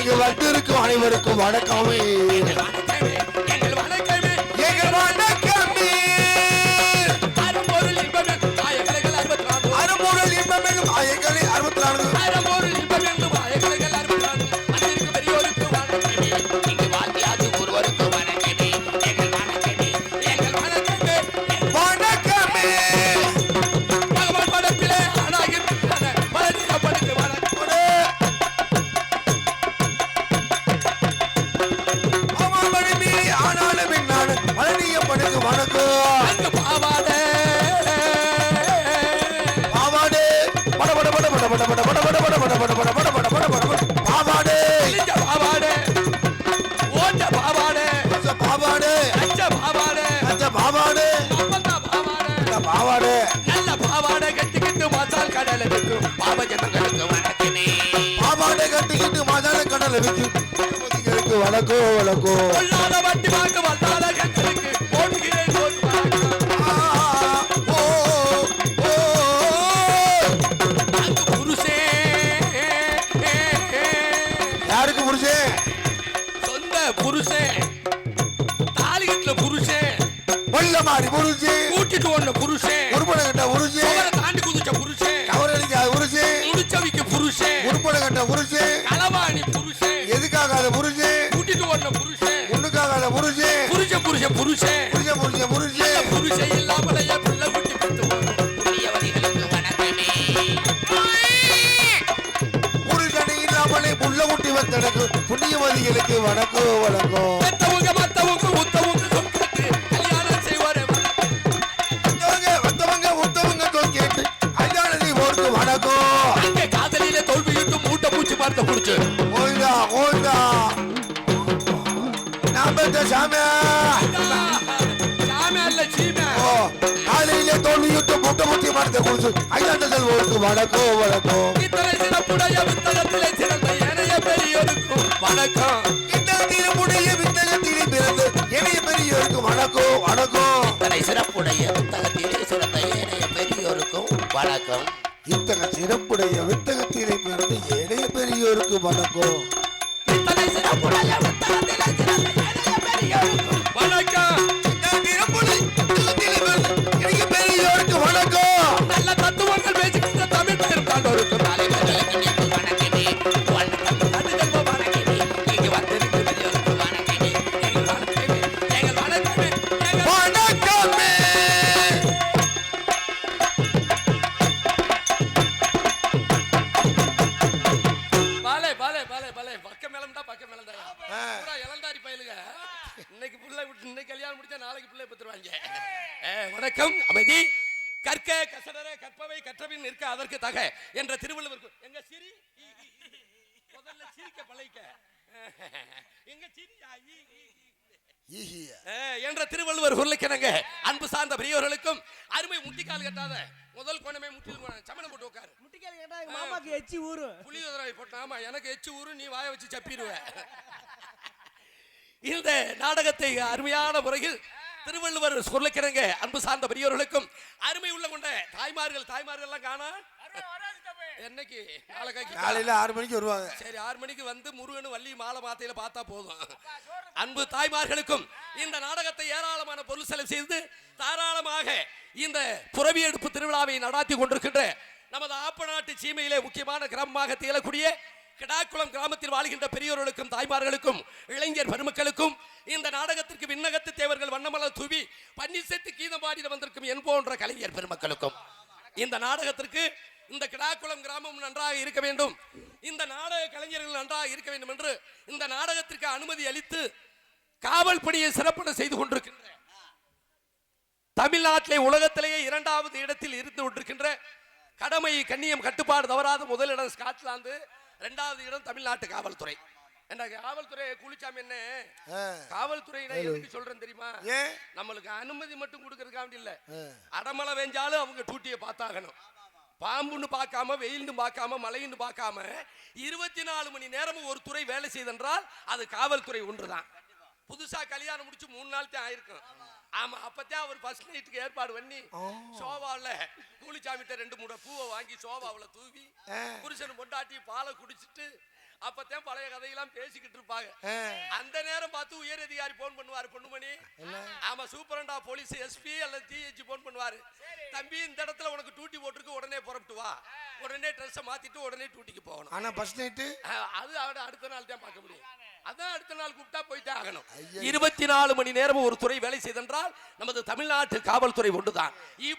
இங்கு வந்திருக்கும் அனைவருக்கும் வணக்கமே. எங்கள் வணக்கமே எங்கள் வணக்கமே. அரும்பொருள் இன்பமென்னும் மாயக்கலைகள் 64. அரும்பொருள் இன்பமென்னும் மாயக்கலை 64. அரும்பொருள் இன்பமென்னும் மாயக்கலைகள் 64. அன்பிற்கு பெரியோருக்கு வணக்கமே. இங்கு வாத்தியாது ஒருவருக்கு வணக்கமே. எங்கள் வணக்கமே எங்கள் வணக்கமே வணக்கமே. பகவான் படப்பிலே ஆனாகி பழனியப்பனுக்கு வணக்கம். அவன் மணி மீறி ஆனாலும் என்னாலும் பழனியப்பனுக்கு வணக்கம். அங்கு பாவாடை பாவாடே பட பட பட பட பட பட பட பட பட பட பட பட பட பட பட பட பாவாடே கிழிஞ்ச பாவாடை ஓட்ட பாவாடை பாவாடே அச்ச பாவாடை அந்த பாவாடே அப்பந்தா பாவாடை அந்த பாவாடே நல்ல பாவாடை கட்டிக்கிட்டு மசால் கடலை வைக்கும் பாவஜனங்களுக்கு வணக்கமே. பாவாடை கட்டிக்கிட்டு மசால கடலை வச்சு வணக்கம் வணக்கம். கொள்ளாத வட்டி வாங்க வந்தாத கண்களுக்கு போடுகிறேன் ஒரு வணக்கம். அங்கு புருஷே யாருக்கு புருஷன்? சொந்த புருஷே தாலிகட்டுல புருஷே கொல்ல மாதிரி புருஷன். கூட்டிட்டு ஒண்ணு புருஷே உருப்பட கட்ட புருஷன். அவரை தாண்டி குதிச்ச புருஷே கவரடிக்காத புருஷன். முடிச்சவிக்கு புருஷே உருப்பட கட்ட புருஷன். களவாணி புருஷே எதுக்காகாத புருஷன். கூட்டிட்டு ஒண்ணு புருஷே ஒண்ணுக்காகாத புருஷன். புருஷன் புருஷன் புருஷே புருஷன் புருஷன் புருஷன். புருஷே இல்லாமலையா பிள்ளை குட்டி பெற்று புண்ணியவதிகளுக்கு வணக்கமே. புருஷனை இல்லாமலே புள்ள குட்டி வந்தனக்கு புண்ணியவதிகளுக்கு வணக்கம் வணக்கம். பெத்தவங்க மத்தவங்க உத்தவங்க சொற்கேட்டு கல்யாணம் செய்வாரே வணக்கம். வந்தவங்க உத்தவங்க சொல் கேட்டு கல்யாணத்தை போருக்கு வணக்கம். அங்கே காதலில தோல்வியிட்டு மூட்டை பூச்சி பார்த்த குடிச்சு கோயிலா கோயிலா நாம சாமியா சாமியா இல்ல சீமை காலையிலே தோல்வியுட்டு முட்டை முட்டி மரத்தை குடிச்சு ஐயாண்டல் போருக்கு வணக்கம் வணக்கம். இத்தனை சிறப்புடைய புத்தகத்திலே சிறந்த ஏனைய பெரியோருக்கும் வணக்கம். இந்த திருமுடைய வித்தகத்திலே பிறந்து இணைய பெரியோருக்கு வணக்கம் வணக்கம். இத்தனை சிறப்புடைய புத்தகத்திலே சிறந்த ஏனைய பெரியோருக்கும் வணக்கம். இத்தனை சிறப்புடைய வித்தகத்திலே பிறந்து இணைய பெரியோருக்கு வணக்கம். இத்தனை சிறப்புடைய புத்தகத்திலே சிறந்த ஏனைய பெரியோருக்கும் வணக்கம். இந்த திருமுறை வித்தகத்திலே பிறந்து இணைய பெரியோருக்கு வணக்கம். நல்ல தத்துவங்கள் பேசுகின்ற தமிழ் பெரும் காண்டோருக்கும் தலைவர்களுக்கு நீங்கள் வணக்கமே வணக்கம். அதுகள் வணக்கமே. இங்கு வந்திருக்கும் பெரியோருக்கு வணக்கமே. எங்கள் வணக்கமே எங்கள் வணக்கமே எங்கள் வணக்கமே. பாலே பாலே பாலே பாலே பக்கம் மேலம்டா பூரா இளந்தாரி பயலுங்க. இன்னைக்கு பிள்ளை விட்டு இன்னைக்கு கல்யாணம் முடிச்சா நாளைக்கு பிள்ளை பெற்றுருவாங்க. வணக்கம். அமைதி கற்க கசடர கற்பவை கற்றபின் நிற்க அதற்கு தக என்ற திருவள்ளுவர் எங்க சிரி முதல்ல சிரிக்க பழகிக்க எங்க சிரி என்ற திருவள்ளுவர் உருளைக்கிணங்க அன்பு சார்ந்த பெரியவர்களுக்கும் அருமை முட்டிக்கால் கட்டாத முதல் கோணமே முட்டில் சமணம் போட்டு உட்காரு. முட்டிக்கால் கேட்டா எங்க மாமாக்கு எச்சி ஊரு புளியோதரை போட்டு ஆமா எனக்கு எச்சி ஊரு நீ வாய வச்சு சப்பிடுவ. இந்த நாடகத்தை அருமையான முறையில் திருவள்ளுவர் சொல்லிக்கிறங்க அன்பு சார்ந்த பெரியவர்களுக்கும் அருமை உள்ள கொண்ட தாய்மார்கள் எல்லாம் காணா என்னைக்கு காலையில 6 மணிக்கு வருவாங்க. சரி 6 மணிக்கு வந்து முருகன் வள்ளி மாலை மாத்தையில பார்த்தா போதும். அன்பு தாய்மார்களுக்கும் இந்த நாடகத்தை ஏராளமான பொருள் செலவு செய்து தாராளமாக இந்த புறவி எடுப்பு திருவிழாவை நடாத்தி கொண்டிருக்கின்ற நமது ஆப்பநாட்டு சீமையிலே முக்கியமான கிராமமாக திகழக்கூடிய கிடாக்குளம் கிராமத்தில் வாழ்கின்ற பெரியோர்களுக்கும் தாய்மார்களுக்கும் இளைஞர் பெருமக்களுக்கும் இந்த நாடகத்திற்கு விண்ணகத்து தேவர்கள் வண்ணமலர் தூவி பன்னீர் சேர்த்து கீதம் பாடிட வந்திருக்கும் என் போன்ற கலைஞர் பெருமக்களுக்கும் இந்த நாடகத்திற்கு இந்த கிடாக்குளம் கிராமம் நன்றாக இருக்க வேண்டும், இந்த நாடக கலைஞர்கள் நன்றாக இருக்க வேண்டும் என்று இந்த நாடகத்திற்கு அனுமதி அளித்து காவல் பணியை சிறப்பாக செய்து கொண்டிருக்கின்ற தமிழ்நாட்டிலே உலகத்திலேயே 2வது இடத்தில் இருந்து கொண்டிருக்கின்ற கடமை கண்ணியம் கட்டுப்பாடு தவறாத முதலிடம் ஸ்காட்லாந்து, 2வது இடம் தமிழ்நாட்டு காவல்துறை. காவல்துறை குளிச்சாமி என்ன காவல்துறை எதுக்கு சொல்றேன் தெரியுமா? நம்மளுக்கு அனுமதி மட்டும் கொடுக்கறதுக்காக இல்ல, அடமலை வெஞ்சாலும் அவங்க டூட்டியை பார்த்தாகணும். பாம்புன்னு பார்க்காம வெயில்னு பார்க்காம மழைன்னு பார்க்காம 24 மணி நேரமும் ஒரு துறை வேலை செய்தென்றால் அது காவல்துறை ஒன்றுதான். புதுசா கல்யாணம் முடிச்சு 3 நாள் தான் ஆயிருக்கும். ஆமா, அப்பதான் அவர் ஃபர்ஸ்ட் நைட்டுக்கு ஏற்பாடு பண்ணி சோபாவில் கூலிச்சாமிட்ட 2 மூடை பூவை வாங்கி சோபாவில் தூவி புருஷன் பொண்டாட்டி பாலை குடிச்சிட்டு அப்பதான் பழைய கதையெல்லாம் பேசிக்கிட்டு இருப்பாங்க. அந்த நேரம் பார்த்து உயர் அதிகாரி போன் பண்ணுவாரு, பொண்ணுமணி. ஆமா, சூப்பரண்டா போலீஸ் எஸ்பி அல்லது டிஹெச் போன் பண்ணுவாரு. தம்பி, இந்த இடத்துல உனக்கு டியூட்டி போட்டுருக்கு, உடனே புறப்பட்டு வா, உடனே ட்ரெஸ் மாத்திட்டு உடனே டியூட்டிக்கு போகணும். ஆனா ஃபர்ஸ்ட் நைட் அது அடுத்த நாள் தான் பார்க்க முடியும். அதான் அடுத்த நாள் கூப்பிட்டா போயிட்டே ஆகணும். 24 மணி நேரம் ஒரு துறை வேலை செய்தென்றால் நமது தமிழ்நாட்டு காவல்துறை ஒன்றுதான்.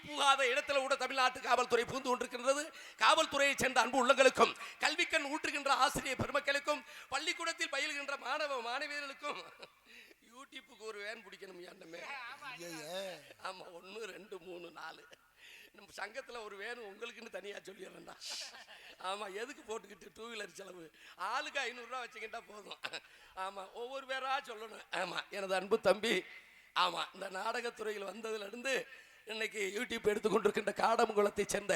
புகாத இடத்துல கூட தமிழ்நாட்டு காவல்துறை புகுந்து கொண்டிருக்கின்றது. காவல்துறையை சேர்ந்த அன்பு உள்ளங்களுக்கும், கல்விக்கண் ஊற்றுகின்ற ஆசிரியர் பெருமக்களுக்கும், பள்ளிக்கூடத்தில் பயிலுகின்ற மாணவ மாணவியர்களுக்கும் யூடியூப்புக்கு ஒரு வேன் பிடிக்கணும். ஆமா, 1 2 3 4 நம்ம சங்கத்துல ஒரு வேணும் உங்களுக்குன்னு தனியா சொல்லிடுறேன்டா. ஆமா, எதுக்கு போட்டுக்கிட்டு 2 வீலர் செலவு, ஆளுக்கு 500 ரூபா வச்சுக்கிட்டா போதும். ஆமா, ஒவ்வொரு பேரா சொல்லணும். ஆமா, எனது அன்பு தம்பி. ஆமா, இந்த நாடகத்துறையில் வந்ததுல இருந்து இன்னைக்கு யூடியூப் எடுத்துக்கொண்டிருக்கின்ற காடமங்குளத்தை சேர்ந்த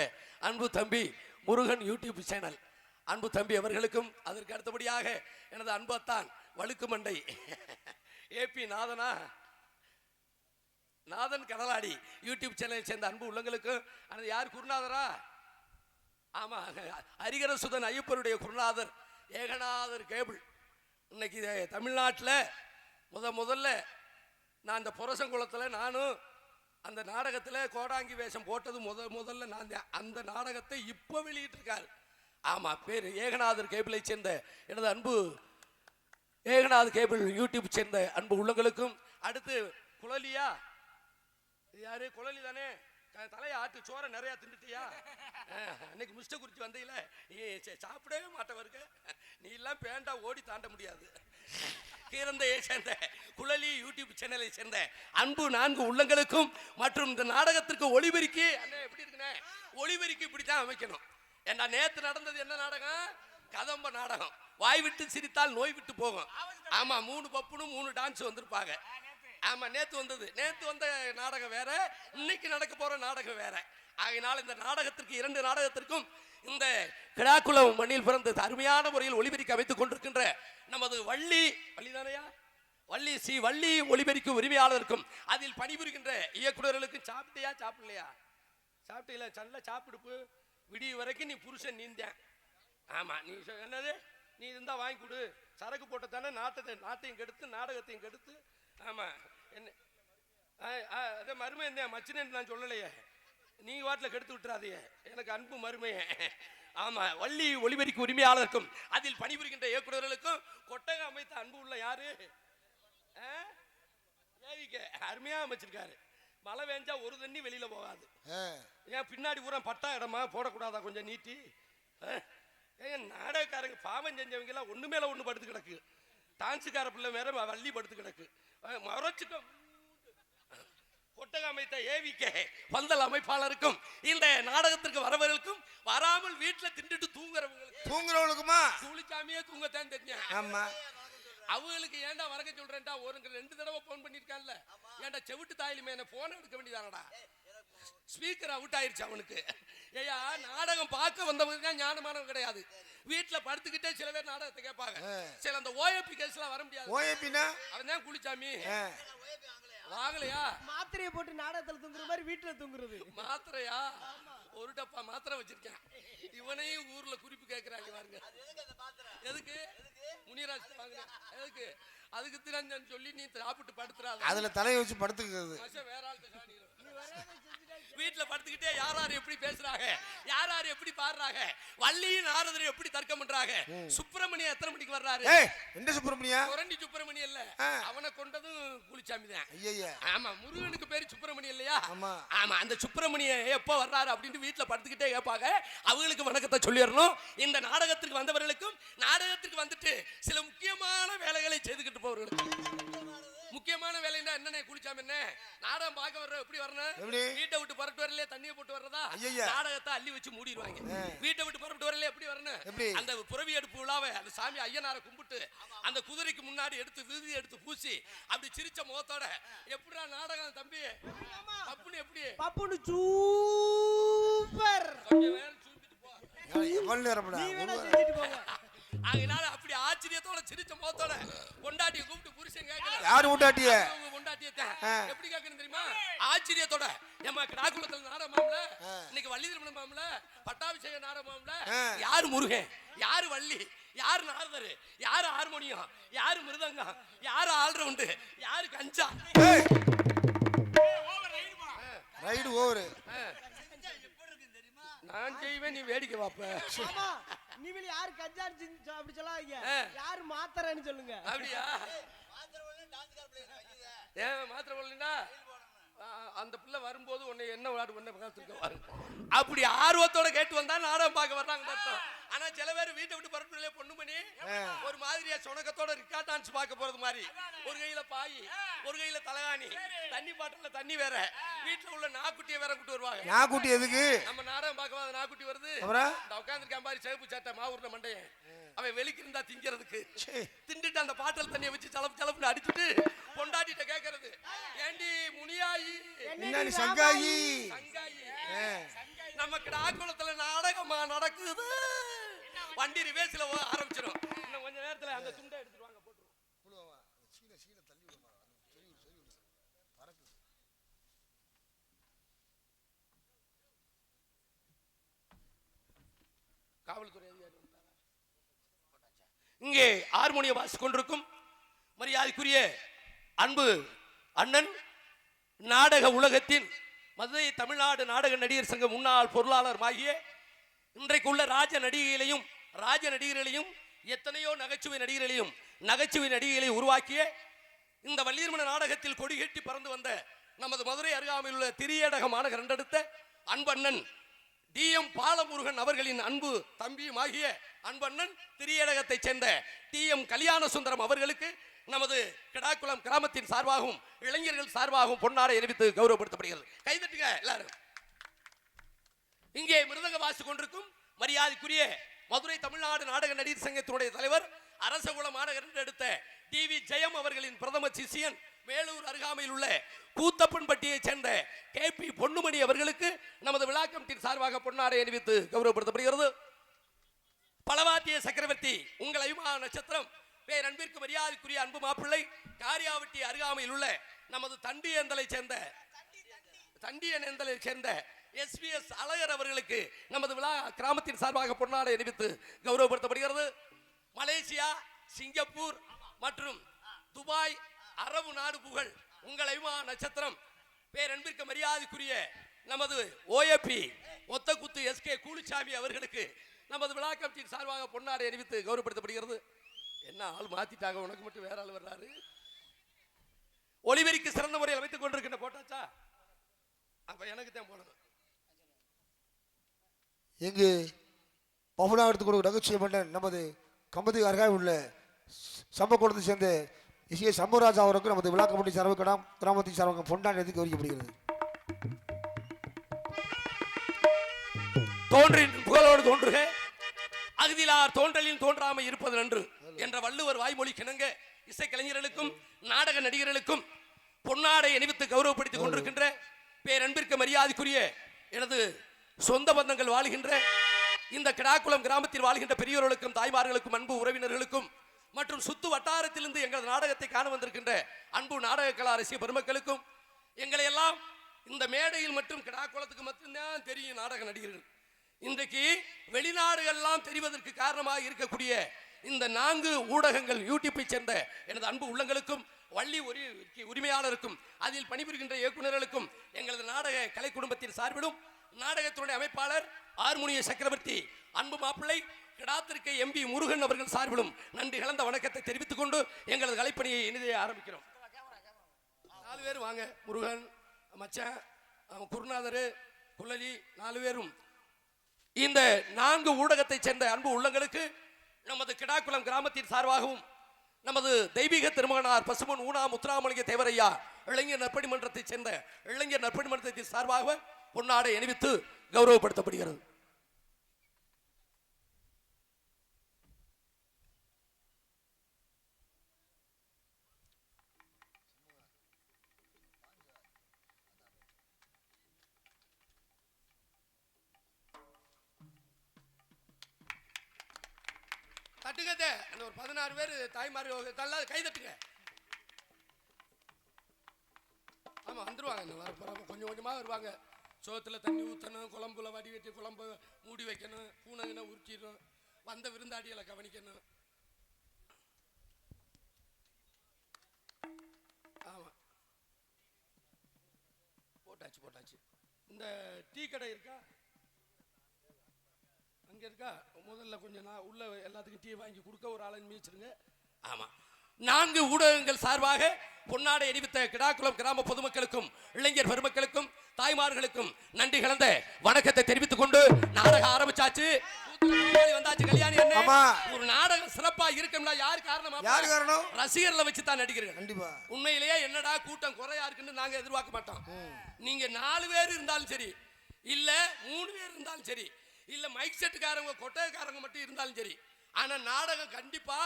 அன்பு தம்பி முருகன் யூடியூப் சேனல் அன்பு தம்பி அவர்களுக்கும், அதற்கு அடுத்தபடியாக எனது அன்பத்தான் வழுக்குமண்டை ஏபி நாதன் கடலாடி யூடியூப் சேனலை சேர்ந்த அன்பு உள்ளங்களுக்கும், அது யார் குருநாதரா? ஆமா, ஹரிகர சுதன் ஐயப்பருடைய குருநாதர் ஏகநாதர் கேபிள். இன்னைக்கு தமிழ்நாட்டில் முதல்ல நான் அந்த புரசங்குளத்தில் நானும் அந்த நாடகத்தில் கோடாங்கி வேஷம் போட்டது முதல்ல நான் அந்த நாடகத்தை இப்போ வெளியிட்டிருக்காரு. ஆமா, பேர் ஏகநாதர் கேபிளை சேர்ந்த எனது அன்பு ஏகநாதர் கேபிள் யூடியூப் சேர்ந்த அன்பு உள்ளங்களுக்கும், அடுத்து குழலியா, யாரு குழலி தானே, தலையை ஆட்டு சோற நிறைய தின்னுட்டியா? அன்னைக்கு முஸ்ட குறிச்சி வந்தையில நீ சாப்பிடவே மாட்டவருக்கு, நீ எல்லாம் பேண்டா ஓடி தாண்ட முடியாது. கீரந்தையை சேர்ந்த குழலி யூடியூப் சேனலை சேர்ந்த அன்பு 4 உள்ளங்களுக்கும் மற்றும் இந்த நாடகத்திற்கு ஒளிபெருக்கி அண்ணே எப்படி இருக்குண்ணே, ஒளிபெருக்கி இப்படித்தான் அமைக்கணும். ஏன்னா நேத்து நடந்தது என்ன நாடகம்? கதம்ப நாடகம். வாய் விட்டு சிரித்தால் நோய் விட்டு போகும். ஆமா, 3 பப்புனும் 3 டான்ஸ் வந்திருப்பாங்க. ஆமா, நேத்து வந்த நாடகம் வேற, இன்னைக்கு நடக்க போற நாடகம் வேற. ஆகையினால் இந்த நாடகத்திற்கு 2 நாடகத்திற்கும் இந்த கிடாக்குளம் மண்ணில் பிறந்த அருமையான முறையில் ஒளிபெருக்கி அமைத்துக் கொண்டிருக்கின்ற நமது வள்ளி ஒளிபெருக்கும் உரிமையாளருக்கும், அதில் பணிபுரிகின்ற இயக்குநர்களுக்கும் சாப்பிடலையா? நல்ல சாப்பிடுப்பு விடிய வரைக்கும் நீ புருஷன் நீந்தேன். ஆமா, நீ என்னது, நீ இருந்தா வாங்கி கொடு, சரக்கு போட்டதானே நாட்டையும் கெடுத்து நாடகத்தையும் கெடுத்து. ஆமா, என்ன அதே மருமை என்ன மச்சினு நான் சொல்லலையே, நீ வாட்டில் கெடுத்து விட்டுறாதையே, எனக்கு அன்பு மருமையே. ஆமா, வள்ளி ஒளிபெருக்கும் உரிமையாளருக்கும் அதில் பணிபுரிகின்ற இயக்குநர்களுக்கும் கொட்டகை அமைத்த அன்பு உள்ள யாரு? அருமையா அமைச்சிருக்காரு. மழை வேஞ்சா ஒரு தண்ணி வெளியில போகாது. ஏன் பின்னாடி பூரா பட்டா இடமா போடக்கூடாதா கொஞ்சம் நீட்டி? நாடகக்காரங்க பாவம் செஞ்சவங்க எல்லாம் ஒண்ணு மேல ஒண்ணு படுத்து கிடக்கு. டான்ஸுக்கார பிள்ளை வேற வள்ளி படுத்து கிடக்கு. மறைச்சுக்க கொட்டக அமைத்த ஏவிகே பந்தல் அமைப்பாளருக்கும், இந்த நாடகத்திற்கு வரவர்களுக்கும், வராமல் வீட்டுல திண்டுட்டு தூங்குறவங்களுக்குமா குளிச்சாமியே தூங்கத்தான் தெரிஞ்சேன். ஆமா, அவங்களுக்கு ஏன்டா வரக்க சொல்றேன்டா, ஒரு 2 தடவை போன் பண்ணிருக்கான்ல, ஏன்டா செவிட்டு தாயிலுமே என்ன போன் எடுக்க வேண்டியதானடா, ஸ்பீக்கர் அவுட் ஆயிருச்சு அவனுக்கு. ஏயா, நாடகம் பார்க்க வந்தவங்க தான் ஞானமானவங்க கிடையாது. வீட்டுல படுத்துக்கிட்டே சில பேர் நாடகத்தை கேட்பாங்க. சில அந்த ஓஏபி கேஸ்லாம் வர முடியாது. ஓஏபினா அவன் தான் குளிச்சாமி வாங்கலையா, மாத்திரையை போட்டு நாடகத்துல தூங்குற மாதிரி வீட்டுல தூங்குறது. மாத்திரையா? ஒரு டப்பா மாத்திரை வச்சிருக்கேன். இவனையும் ஊர்ல குறிப்பு கேட்கிறாங்க பாருங்க. எதுக்கு முனிராஜ் வாங்க? எதுக்கு? அதுக்கு திறஞ்சன்னு சொல்லி நீ சாப்பிட்டு படுத்துறாது, அதுல தலையை வச்சு படுத்துக்கிறது. வேற ஆள் வீட்டுல படுத்துக்கிட்டே யார் எப்படி பேசுறாங்க, யார் எப்படி பாடுறாங்க, வள்ளியும் நாரதரும் எப்படி தர்க்கம் பண்றாங்க. சுப்பிரமணியம் எத்தனை மணிக்கு வர்றாரு? எந்த சுப்பிரமணியா? கொரண்டி சுப்பிரமணியம் இல்ல, அவனை கொண்டதும் குளிச்சாமி தான். ஆமா, முருகனுக்கு பேரு சுப்பிரமணியம் இல்லையா? ஆமா, அந்த சுப்பிரமணியம் எப்ப வர்றாரு அப்படின்னு வீட்டுல படுத்துக்கிட்டே கேட்பாங்க. அவங்களுக்கு வணக்கத்தை சொல்லிடணும். இந்த நாடகத்திற்கு வந்தவர்களுக்கும், நாடகத்திற்கு வந்துட்டு சில முக்கியமான வேலைகளை செய்துக்கிட்டு போவர்களுக்கு. முக்கியமான வேலைன்னா என்னன்னு குளிச்சாமி என்ன நாடகம் பார்க்க வர்ற எப்படி வரணும்? வீட்டை விட்டு புறப்பட்டு வரல தண்ணியை போட்டு வர்றதா? நாடகத்தை அள்ளி வச்சு மூடிடுவாங்க. வீட்டை விட்டு புறப்பட்டு வரல எப்படி வரணும்? அந்த புறவி எடுப்பு விழாவை அந்த சாமி ஐயனாரை கும்பிட்டு அந்த குதிரைக்கு முன்னாடி எடுத்து விருதி எடுத்து பூசி அப்படி சிரிச்ச முகத்தோட எப்படிடா நாடகம் தம்பி பப்புனு எப்படி பப்புனு சூப்பர் கொஞ்சம் வேலை சூப்பிட்டு போ. எவ்வளவு நேரம்டா? அதனால அப்படி ஆச்சரியத்தோட சிரிச்ச முகத்தோட பொண்டாட்டியை கூப்பிட்டு புருஷன் கேட்கணும். யாரு பொண்டாட்டிய? பொண்டாட்டிய எப்படி கேட்கணும் தெரியுமா? ஆச்சரியத்தோட ஏமா கிடாக்குளத்துல நாடகமாம்ல, இன்னைக்கு வள்ளி திருமணமாம்ல, பட்டாபிஷேக நாடகமாம்ல, யாரு முருகன், யாரு வள்ளி, யாரு நாரதரு, யாரு ஹார்மோனியம், யாரு மிருதங்கம், யாரு ஆல்ரவுண்டு, யாரு கஞ்சா. Ride over. நான் செய்வேன், நீ வேடிக்கை பாப்ப. ஆமா, நீ வெளிய யாரு கஞ்சான்னு அப்படி சொல்லாதீங்க, யாரு மாத்திரன்னு சொல்லுங்க. அப்படியா? ஏன் மாத்திரை போடலா? அந்த பிள்ளை வரும்போது உன்னை என்ன விளையாடு பண்ண பார்த்துருக்க. அப்படி ஆர்வத்தோட கேட்டு வந்தா நாடகம் பார்க்க வர்றாங்க அர்த்தம். ஆனா சில பேர் வீட்டை விட்டு பரப்புல பொண்ணு பண்ணி ஒரு மாதிரியா சுணக்கத்தோட ரிக்கா டான்ஸ் பார்க்க போறது மாதிரி, ஒரு கையில பாய், ஒரு கையில தலகாணி, தண்ணி பாட்டில தண்ணி வேற, வீட்டுல உள்ள நாக்குட்டியை வேற கூட்டு வருவாங்க. நாக்குட்டி எதுக்கு? நம்ம நாடகம் பார்க்க வந்த நாக்குட்டி வருது, உட்காந்துருக்க மாதிரி சிவப்பு சட்டை மாவூர்ல மண்டையன், அவன் வெளிக்கு இருந்தா திங்கிறதுக்கு திண்டுட்டு அந்த பாட்டில் தண்ணியை வச்சு சலப்பு சலப்புன்னு அடிச்சுட்டு பொண்டாட்டிட்ட கேட்கறது, ஏண்டி முனியாயி என்ன சங்காயி சங்காயி, நம்ம கிடாக்குளத்துல நாடகமா நடக்குது. வண்டி ரிவேஸ்ல ஆரம்பிச்சிடும். இன்னும் கொஞ்ச நேரத்துல அந்த துண்டை எடுத்துருவாங்க, போட்டுருவோம். காவல்துறை அதிகாரி இங்கே ஹார்மோனியம் வாசித்துக் கொண்டிருக்கும் மரியாதைக்குரிய அன்பு அண்ணன், நாடக உலகத்தின் மதுரை தமிழ்நாடு நாடக நடிகர் சங்க முன்னாள் பொருளாளர் ஆகிய இன்றைக்கு உள்ள ராஜ நடிகர்களையும் எத்தனையோ நகைச்சுவை நடிகர்களையும் உருவாக்கிய இந்த வள்ளியர்மன நாடகத்தில் கொடிகட்டி பறந்து வந்த நமது மதுரை அருகாமையில் உள்ள திரியடக மாநகர் என்றெடுத்த அன்பண்ணன் டிஎம் பாலமுருகன் அவர்களின் அன்பு தம்பியும் ஆகிய அன்பண்ணன் திரியடகத்தை சேர்ந்த டிஎம் கல்யாண சுந்தரம் அவர்களுக்கு நமது கிடாக்குளம் கிராமத்தின் சார்பாகவும் இளைஞர்கள் சார்பாகவும் பொன்னாடை அணிவித்து கௌரவப்படுத்தப்படுகிறது. கைதட்டுங்க எல்லாரும். இங்கே மிருதங்க வாசித்துக் கொண்டிருக்கும் மரியாதைக்குரிய மதுரை தமிழ்நாடு நாடக நடிகர் சங்கத்தினுடைய தலைவர், அரசகுல மாநகர் எடுத்த டிவி ஜெயம் அவர்களின் பிரதம சிஷியன், மேலூர் அருகாமையில் உள்ள கூத்தப்பன்பட்டியை சேர்ந்த KP பொன்னுமணி அவர்களுக்கு நமது விழா கமிட்டியின் சார்பாக பொன்னாடை அணிவித்து கௌரவப்படுத்தப்படுகிறது. பலவாத்திய சக்கரவர்த்தி, உங்கள் அபிமான நட்சத்திரம், பேரன்பிற்கு மரியாதைக்குரிய அன்பு மாப்பிள்ளை, காரியாவட்டி அருகாமையில் உள்ள நமது தண்டியந்தலை சேர்ந்த SBS அழகர் அவர்களுக்கு நமது விழா கிராமத்தின் சார்பாக பொன்னாடை அணிவித்து கௌரவப்படுத்தப்படுகிறது. மலேசியா, சிங்கப்பூர் மற்றும் துபாய் அரபு நாடு புகழ் உங்கள் அபிமான நட்சத்திரம், பேரன்பிற்கு மரியாதைக்குரிய நமது OAP ஒத்தக்குத்து SK கூலிச்சாமி அவர்களுக்கு நமது விழா கமிட்டியின் சார்பாக பொன்னாடை அணிவித்து கௌரவப்படுத்தப்படுகிறது. என்ன ஆள் மாத்திட்டாங்க, உனக்கு மட்டும் வேற ஆள் வர்றாரு. ஒளிபெருக்கி சிறந்த முறையில் அமைத்துக் கொண்டிருக்கின்ற போட்டாச்சா? அப்ப எனக்கு தான் போனது. எங்கு பவுனா எடுத்துக்கொண்டு நகைச்சுவை மன்னன் நமது கம்பதி அருகாமல் உள்ள சம்பக்குளத்தை சேர்ந்த எஸ் சம்பராஜா அவருக்கு நமது விழா கமிட்டி சார்பாக கிராமத்தின் சார்பாக பொன்னாடை எடுத்து கௌரவிக்கப்படுகிறது. தோன்றின் புகழோடு தோன்றுக, அகுதிலார் தோன்றலின் தோன்றாமல் இருப்பது நன்று என்ற வள்ளுவர் வாய்மொழி கிணங்க இசைக்கலைஞர்களுக்கும் நாடக நடிகர்களுக்கும் பொன்னாடை அணிவித்து கௌரவப்படுத்திக் கொண்டிருக்கின்ற பேரன்பிற்கு மரியாதைக்குரிய எனது சொந்த பந்தங்கள் வாழ்கின்ற இந்த கிடாக்குளம் கிராமத்தில் வாழ்கின்ற பெரியோர்களுக்கும் தாய்மார்களுக்கும் அன்பு உறவினர்களுக்கும் மற்றும் சுத்து வட்டாரத்திலிருந்து எங்களது நாடகத்தை காண வந்திருக்கின்ற அன்பு நாடக கலா ரசிக பெருமக்களுக்கும், எங்களை எல்லாம் இந்த மேடையில் மற்றும் கிடாக்குளத்துக்கு மட்டும்தான் தெரியும் நாடக நடிகர்கள். இன்றைக்கு வெளிநாடுகள்லாம் தெரிவதற்கு காரணமாக இருக்கக்கூடிய இந்த 4 ஊடகங்கள், யூடியூப்பை சேர்ந்த எனது அன்பு உள்ளங்களுக்கும், வள்ளி உரிமையாளருக்கும், அதில் பணிபுரிகின்ற இயக்குநர்களுக்கும், எங்களது நாடக கலை குடும்பத்தின் சார்பிலும் நாடகத்தினுடைய அமைப்பாளர் ஹார்மோனிய சக்கரவர்த்தி அன்பு மாப்பிள்ளை கிடாத்திருக்கை MP முருகன் அவர்கள் சார்பிலும் நன்றி கலந்த வணக்கத்தை தெரிவித்துக் கொண்டு எங்களது கலைப்பணியை இனிதே ஆரம்பிக்கிறோம். 4 பேர் வாங்க, முருகன், மச்சான், குருநாதர், குள்ளலி 4 பேரும் இந்த 4 ஊடகத்தை சேர்ந்த அன்பு உள்ளங்களுக்கு நமது கிடாக்குளம் கிராமத்தின் சார்பாகவும் நமது தெய்வீக திருமகனார் பசுமன் ஊனா முத்துராமலிங்க தேவரையா இளைஞர் நற்பணி மன்றத்தை சேர்ந்த இளைஞர் நற்பணி மன்றத்தின் சார்பாக பொன்னாடை அணிவித்து கௌரவப்படுத்தப்படுகிறது. தட்டுங்க, அந்த ஒரு 16 பேர் தாய்மார் தள்ளாத கை தட்டுங்க. ஆமா வந்துருவாங்க, கொஞ்சம் கொஞ்சமா வருவாங்க. சோத்துல தண்ணி ஊற்றணும், குழம்புல வடி வெட்டி குழம்பு மூடி வைக்கணும், பூனைங்கன்னா உருட்டிடும், வந்த விருந்தாடிகளை கவனிக்கணும். ஆமா, போட்டாச்சு. இந்த டீ கடை இருக்கா? அங்க இருக்கா? முதல்ல கொஞ்சம் நான் உள்ள எல்லாத்துக்கும் டீ வாங்கி கொடுக்க ஒரு ஆளை நியமிச்சிருங்க. ஆமா, 4 ஊடகங்கள் சார்பாக பொன்னாடை அணிவித்த கிடாக்குளம் கிராம பொதுமக்களுக்கும் இளைஞர் பெருமக்களுக்கும் தாய்மார்களுக்கும் நன்றி கலந்த வணக்கத்தை தெரிவித்துக் கொண்டு நாடகம் ஆரம்பிச்சாச்சு. வந்தாச்சு கல்யாணி என்ன ஒரு நாடகம் சிறப்பா இருக்கும்ல. யார் காரணம்? ரசிகர்களை வச்சு தான் நடிக்கிறீர்கள். கண்டிப்பா உண்மையிலேயே என்னடா கூட்டம் குறையா இருக்குன்னு நாங்க எதிர்பார்க்க மாட்டோம். நீங்க 4 பேர் இருந்தாலும் சரி, இல்ல 3 பேர் இருந்தாலும் சரி, இல்ல மைக் செட்டுக்காரங்க கொட்டைக்காரங்க மட்டும் இருந்தாலும் சரி, ஆனா நாடகம் கண்டிப்பா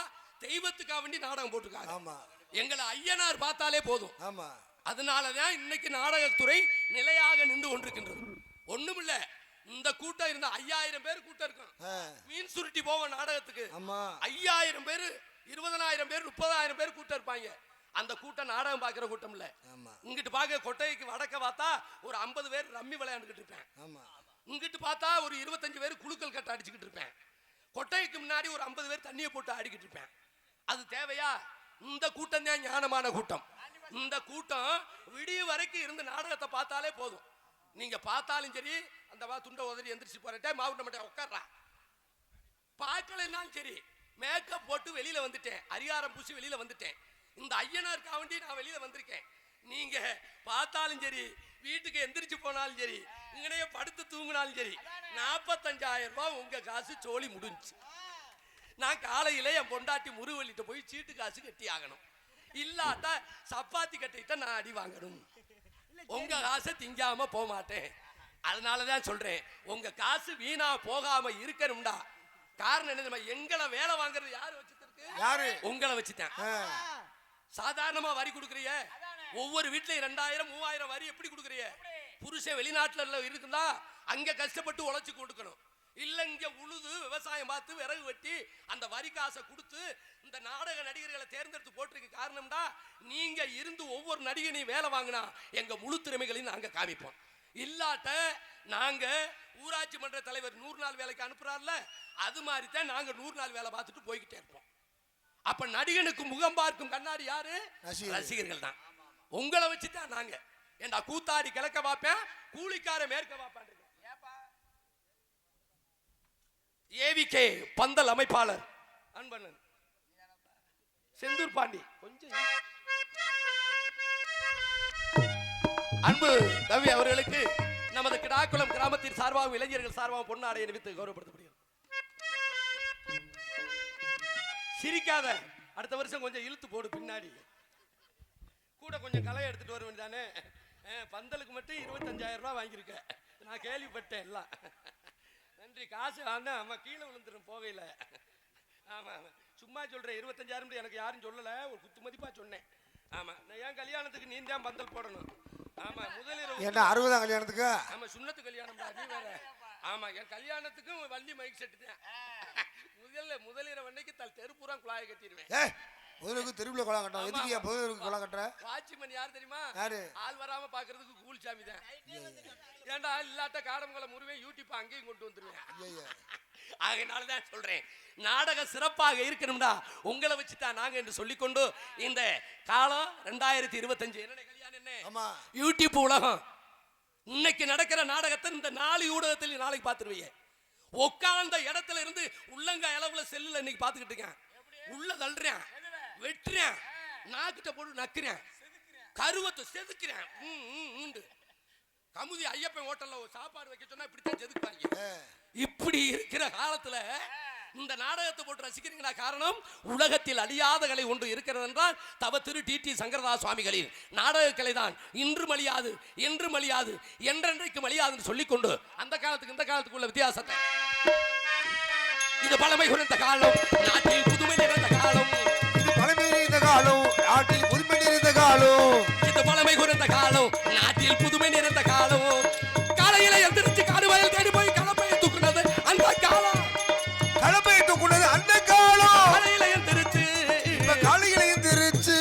தெய்வத்துக்காக வேண்டி நாடகம் போட்டுருக்காங்க. ஆமா, எங்களை ஐயனார் பார்த்தாலே போதும். ஆமா, அதனாலதான் இன்னைக்கு நாடகத்துறை நிலையாக நின்று கொண்டிருக்கின்றது. ஒண்ணுமில்ல, இந்த கூட்டம் இருந்தா 5000 பேர் கூட்டம் இருக்கும். மீன் சுருட்டி போவோம் நாடகத்துக்கு. 5000 பேர், 20000 பேர், 30000 பேர் கூட்டம் இருப்பாங்க. அந்த கூட்டம் நாடகம் பாக்குற கூட்டம் இல்ல. இங்கிட்டு பாக்க கொட்டைக்கு வடக்க பார்த்தா ஒரு 50 பேர் ரம்மி விளையாண்டுகிட்டு இருப்பேன். இங்கிட்டு பார்த்தா ஒரு 25 பேர் குழுக்கள் கட்ட அடிச்சுக்கிட்டு இருப்பேன். கொட்டைக்கு முன்னாடி ஒரு 50 பேர் தண்ணியை போட்டு ஆடிக்கிட்டு இருப்பேன். அது தேவையா? இந்த கூட்டம் தான் ஞானமான கூட்டம். இந்த கூட்டம் விடிய வரைக்கும் இருந்து நாடகத்தை பார்த்தாலே போதும். நீங்க பார்த்தாலும் சரி, அந்த துண்டை உதறி எந்திரிச்சு போறட்டே மாவுட்ட மட்டும் உட்கார்றா பார்க்கலன்னாலும் சரி, மேக்கப் போட்டு வெளியில வந்துட்டேன், அரியாரம் பூசி வெளியில வந்துட்டேன், இந்த ஐயனாருக்காக வேண்டி நான் வெளியில வந்திருக்கேன். நீங்க பார்த்தாலும் சரி, வீட்டுக்கு எந்திரிச்சு போனாலும் சரி, இங்கனையே படுத்து தூங்கினாலும் சரி, 45000 ரூபாய் உங்க காசு சோழி முடிஞ்சு. நான் காலையில என் பொண்டாட்டி முருவலிட்ட போய் சீட்டு காசு கட்டி ஆகணும். இல்லாட்டா சப்பாத்தி கட்டிட்ட நான் அடி வாங்கணும். உங்க காசை திங்காம போக மாட்டேன். அதனாலதான் சொல்றேன், உங்க காசு வீணா போகாம இருக்கணும்டா. காரணம் என்ன? எங்களை வேலை வாங்குறது யாரு வச்சுருக்கு? யாரு? உங்களை வச்சுட்டேன். சாதாரணமா வரி கொடுக்குறிய, ஒவ்வொரு வீட்லயும் 2000 3000 வரி எப்படி கொடுக்குறிய? புருஷன் வெளிநாட்டுல இருக்குதா, அங்க கஷ்டப்பட்டு உழைச்சு கொடுக்கணும். இல்ல இங்க உழுது விவசாயம் பார்த்து விறகு வெட்டி அந்த வரி காசை கொடுத்து இந்த நாடக நடிகர்களை தேர்ந்தெடுத்து போட்டிருக்க காரணம்டா, நீங்க இருந்து ஒவ்வொரு நடிகனையும் வேலை வாங்கினா எங்க முழு திறமைகளையும் நாங்க காமிப்போம். இல்லாட்ட நாங்க ஊராட்சி மன்ற தலைவர் 100 நாள் வேலைக்கு அனுப்புறாருல, அது மாதிரி தான் நாங்க 100 நாள் வேலை பார்த்துட்டு போய்கிட்டே இருப்போம். அப்ப நடிகனுக்கு முகம் பார்க்கும் கண்ணாடி யாரு? ரசிகர்கள் தான். உங்களை வச்சுதான் நாங்க ஏண்டா கூத்தாடி கிழக்க பார்ப்பேன், கூலிக்கார மேற்க பார்ப்பேன். ஏவிகே பந்தல் அமைப்பாளர் அன்பண்ணன் செந்தூர் பாண்டி கொஞ்சம் அன்பு தவி அவர்களுக்கு நமது கிடாக்குளம் கிராமத்தின் சார்பாகவும் இளைஞர்கள் சார்பாகவும் பொன்னாடை அணிவித்து கௌரவப்படுத்தப்படுகிறது. சிரிக்காத, அடுத்த வருஷம் கொஞ்சம் இழுத்து போடு, பின்னாடி கூட கொஞ்சம் களை எடுத்துட்டு வருவேன் தானே. பந்தலுக்கு மட்டும் 25000 ரூபாய் வாங்கியிருக்க, நான் கேள்விப்பட்டேன். எல்லாம் நன்றி. காசு ஆனா அம்மா கீழே விழுந்துடும் போகையில. ஆமா, சும்மா சொல்றேன், 25000 எனக்கு யாரும் சொல்லல, ஒரு குத்து மதிப்பா சொன்னேன். ஆமா, நான் என் கல்யாணத்துக்கு நீ தான் பந்தல் போடணும். ஆமா, முதலிரவு என்ன 60ஆம் கல்யாணத்துக்கு? ஆமா, சுண்ணத்து கல்யாணம் நீ வேற. ஆமா, என் கல்யாணத்துக்கும் வள்ளி மைக் செட்டு தான். முதலிரவு அன்னைக்கு தெருப்புறம் குழாயை கட்டிடுவேன். முதலுக்கு தெருவுல குழா கட்டணும். எதுக்கு முதலுக்கு குழா கட்டுற? வாட்ச்மேன் யார் தெரியுமா? யாரு? ஆள் வராம பாக்குறதுக்கு கூல்சாமி தான். ஏண்டா இல்லாட்ட காடமங்கல முருவே யூடியூப் அங்கேயும் கொண்டு வந்துருவேன். அதனாலதான் சொல்றேன், நாடகம் சிறப்பாக இருக்கணும்டா, உங்களை வச்சுதான் நாங்க என்று சொல்லிக்கொண்டு இந்த காலம் 2025 என்ன கல்யாணம் என்ன யூடியூப் உலகம். இன்னைக்கு நடக்கிற நாடகத்தை இந்த 4 ஊடகத்தில் நாளைக்கு பாத்துருவீங்க. உட்கார்ந்த இடத்துல இருந்து உள்ளங்க அளவுல செல்லுல இன்னைக்கு பாத்துக்கிட்டு இருக்கேன். உள்ள தள்ளுறேன், வெட்டுறேன், நாக்கிட்ட போட்டு நக்குறேன், கருவத்தை செதுக்கிறேன். கமுதி ஐயப்பன் ஹோட்டல்ல சாப்பாடு வைக்க சொன்னா இப்படித்தான் செதுக்குவாங்க. இப்படி இருக்கிற காலத்துல இந்த நாடகத்தை போட்டு ரசிக்கிறீங்களா? காரணம், உலகத்தில் அழியாத கலை ஒன்று இருக்கிறது என்றால் தவ திரு டி சங்கரதாஸ் சுவாமிகளின் நாடக கலை தான். இன்று மலியாது, என்று மலியாது, என்றென்றைக்கு மலியாதுன்னு சொல்லிக்கொண்டு அந்த காலத்துக்கு இந்த காலத்துக்கு உள்ள வித்தியாசத்தை, இது பழமை குறைந்த காலம், நாட்டில் புதுமை நிறைந்த காலம், இது பழமை நிறைந்த காலம், நாட்டில் புதுமை நிறைந்த காலம், இது பழமை குறைந்த காலம், நாட்டில் புதுமை நிறைந்த காலம். காலையில எந்திரிச்சு காடுவாயில் தேடி போய் கலப்பையை தூக்குனது அந்த காலம், கலப்பையை தூக்குனது அந்த காலம். காலையில எந்திரிச்சு காலையில எந்திரிச்சு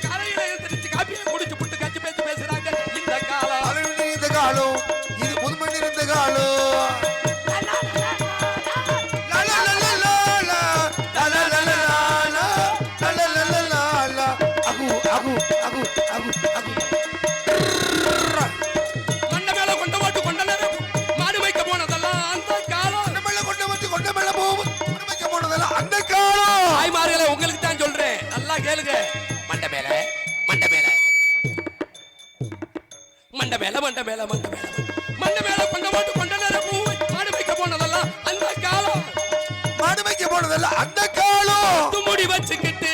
காலையில எந்திரிச்சு காப்பியை குடிச்சு புட்டு கஞ்சி பேச்சு பேசுறாங்க. இந்த காலம் பழமை நிறைந்த காலம், இது புதுமை நிறைந்த காலம். கேளுங்க. மண்டை மேல மண்டை மேல மண்டை மேல மண்டை மேல மண்டை மேல மண்டை மேல கொண்ட போட்டு கொண்ட நேரம் பூ மாடு வைக்க போனதெல்லாம் அந்த காலம். மாடு வைக்க போனதெல்லாம் அந்த காலம். ஒட்டு முடி வச்சுக்கிட்டு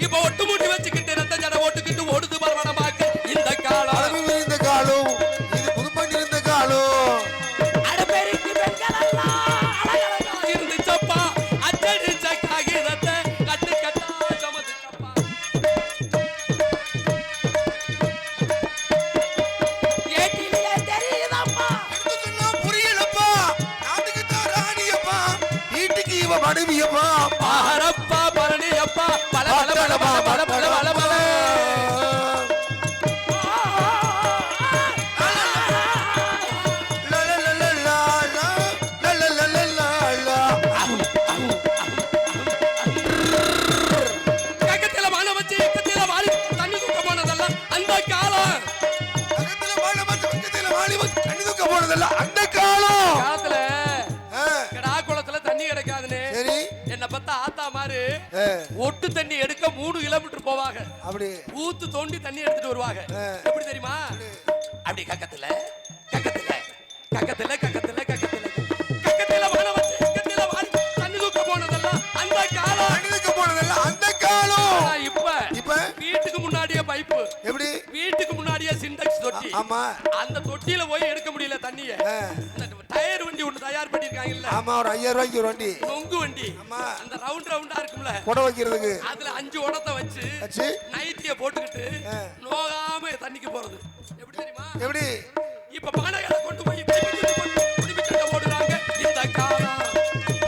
இப்ப ஒட்டு முடி வச்சுக்கிட்டு ரத்த ஜட ஓட்டுக்கிட்டு ஓடுது பரவனமாக்க இந்த காலம். அளவில் இருந்த காலம், இது புதுப்பண்ணி இருந்த காலம். அடப்பெருக்கு பெண்கள் எல்லாம் அழகழகா இருந்துச்சப்பா. அச்சடிச்ச காகிதத்தை கட்டு கட்டா சமத்துச்சப்பா. ஏட்டிலே தெரியுதப்பா. எடுத்துக்கெல்லாம் புரியலப்பா. நாட்டுக்கு தான் ராணியப்பா, வீட்டுக்கு இவ மனைவியப்பா. பாரப்பா பரணியப்பா பல பல பல பல பல பல பல பல. கக்கத்தில வாழ வச்சு இக்கத்தில வாழி தண்ணி தூக்க போனதெல்லாம் அந்த காலம். அந்த காலம். காலத்துல கடா குளத்துல தண்ணி கிடைக்காதுன்னு சரி, என்ன பார்த்தா ஆத்தா மாரு ஒட்டு தண்ணி எடுக்க 3 கிலோமீட்டர் போவாங்க. அப்படி ஊத்து தோண்டி தண்ணி எடுத்துட்டு வருவாங்க. எப்படி தெரியுமா? அப்படி கக்கத்துல கக்கத்துல கக்கத்துல கக்கத்துல கக்கத்துல கக்கத்துல வாழ வச்சு இக்கத்தில வாழி தண்ணி தூக்க போனதெல்லாம் அந்த காலம். அணிந்துக்க போனதெல்லாம் அந்த காலம். ஆனா இப்ப இப்ப வீட்டுக்கு முன்னாடியே பைப்பு, எப்படி? வீட்டுக்கு முன்னாடியே சிண்டெக்ஸ் தொட்டி. ஆமா, அந்த தொட்டியில போய் எடுக்க முடியல தண்ணிய. டயர் வண்டி ஒண்ணு தயார் பண்ணிருக்காங்கல்ல, ஆமா, ஒரு 5000 ரூபாய்க்கு ஒரு வண்டி, நொங்கு வண்டி. ஆமா, அந்த ரவுண்டா இருக்கும்ல, கொடை வைக்கிறதுக்கு. அதுல 5 உடத்தை வச்சு நைட்டிய போட்டுக்கிட்டு நோகாம தண்ணிக்கு போறது. எப்படி தெரியுமா? எப்படி? இப்ப பானைகளை கொண்டு போய் குடிப்பி சண்டை போடுறாங்க இந்த காலம்.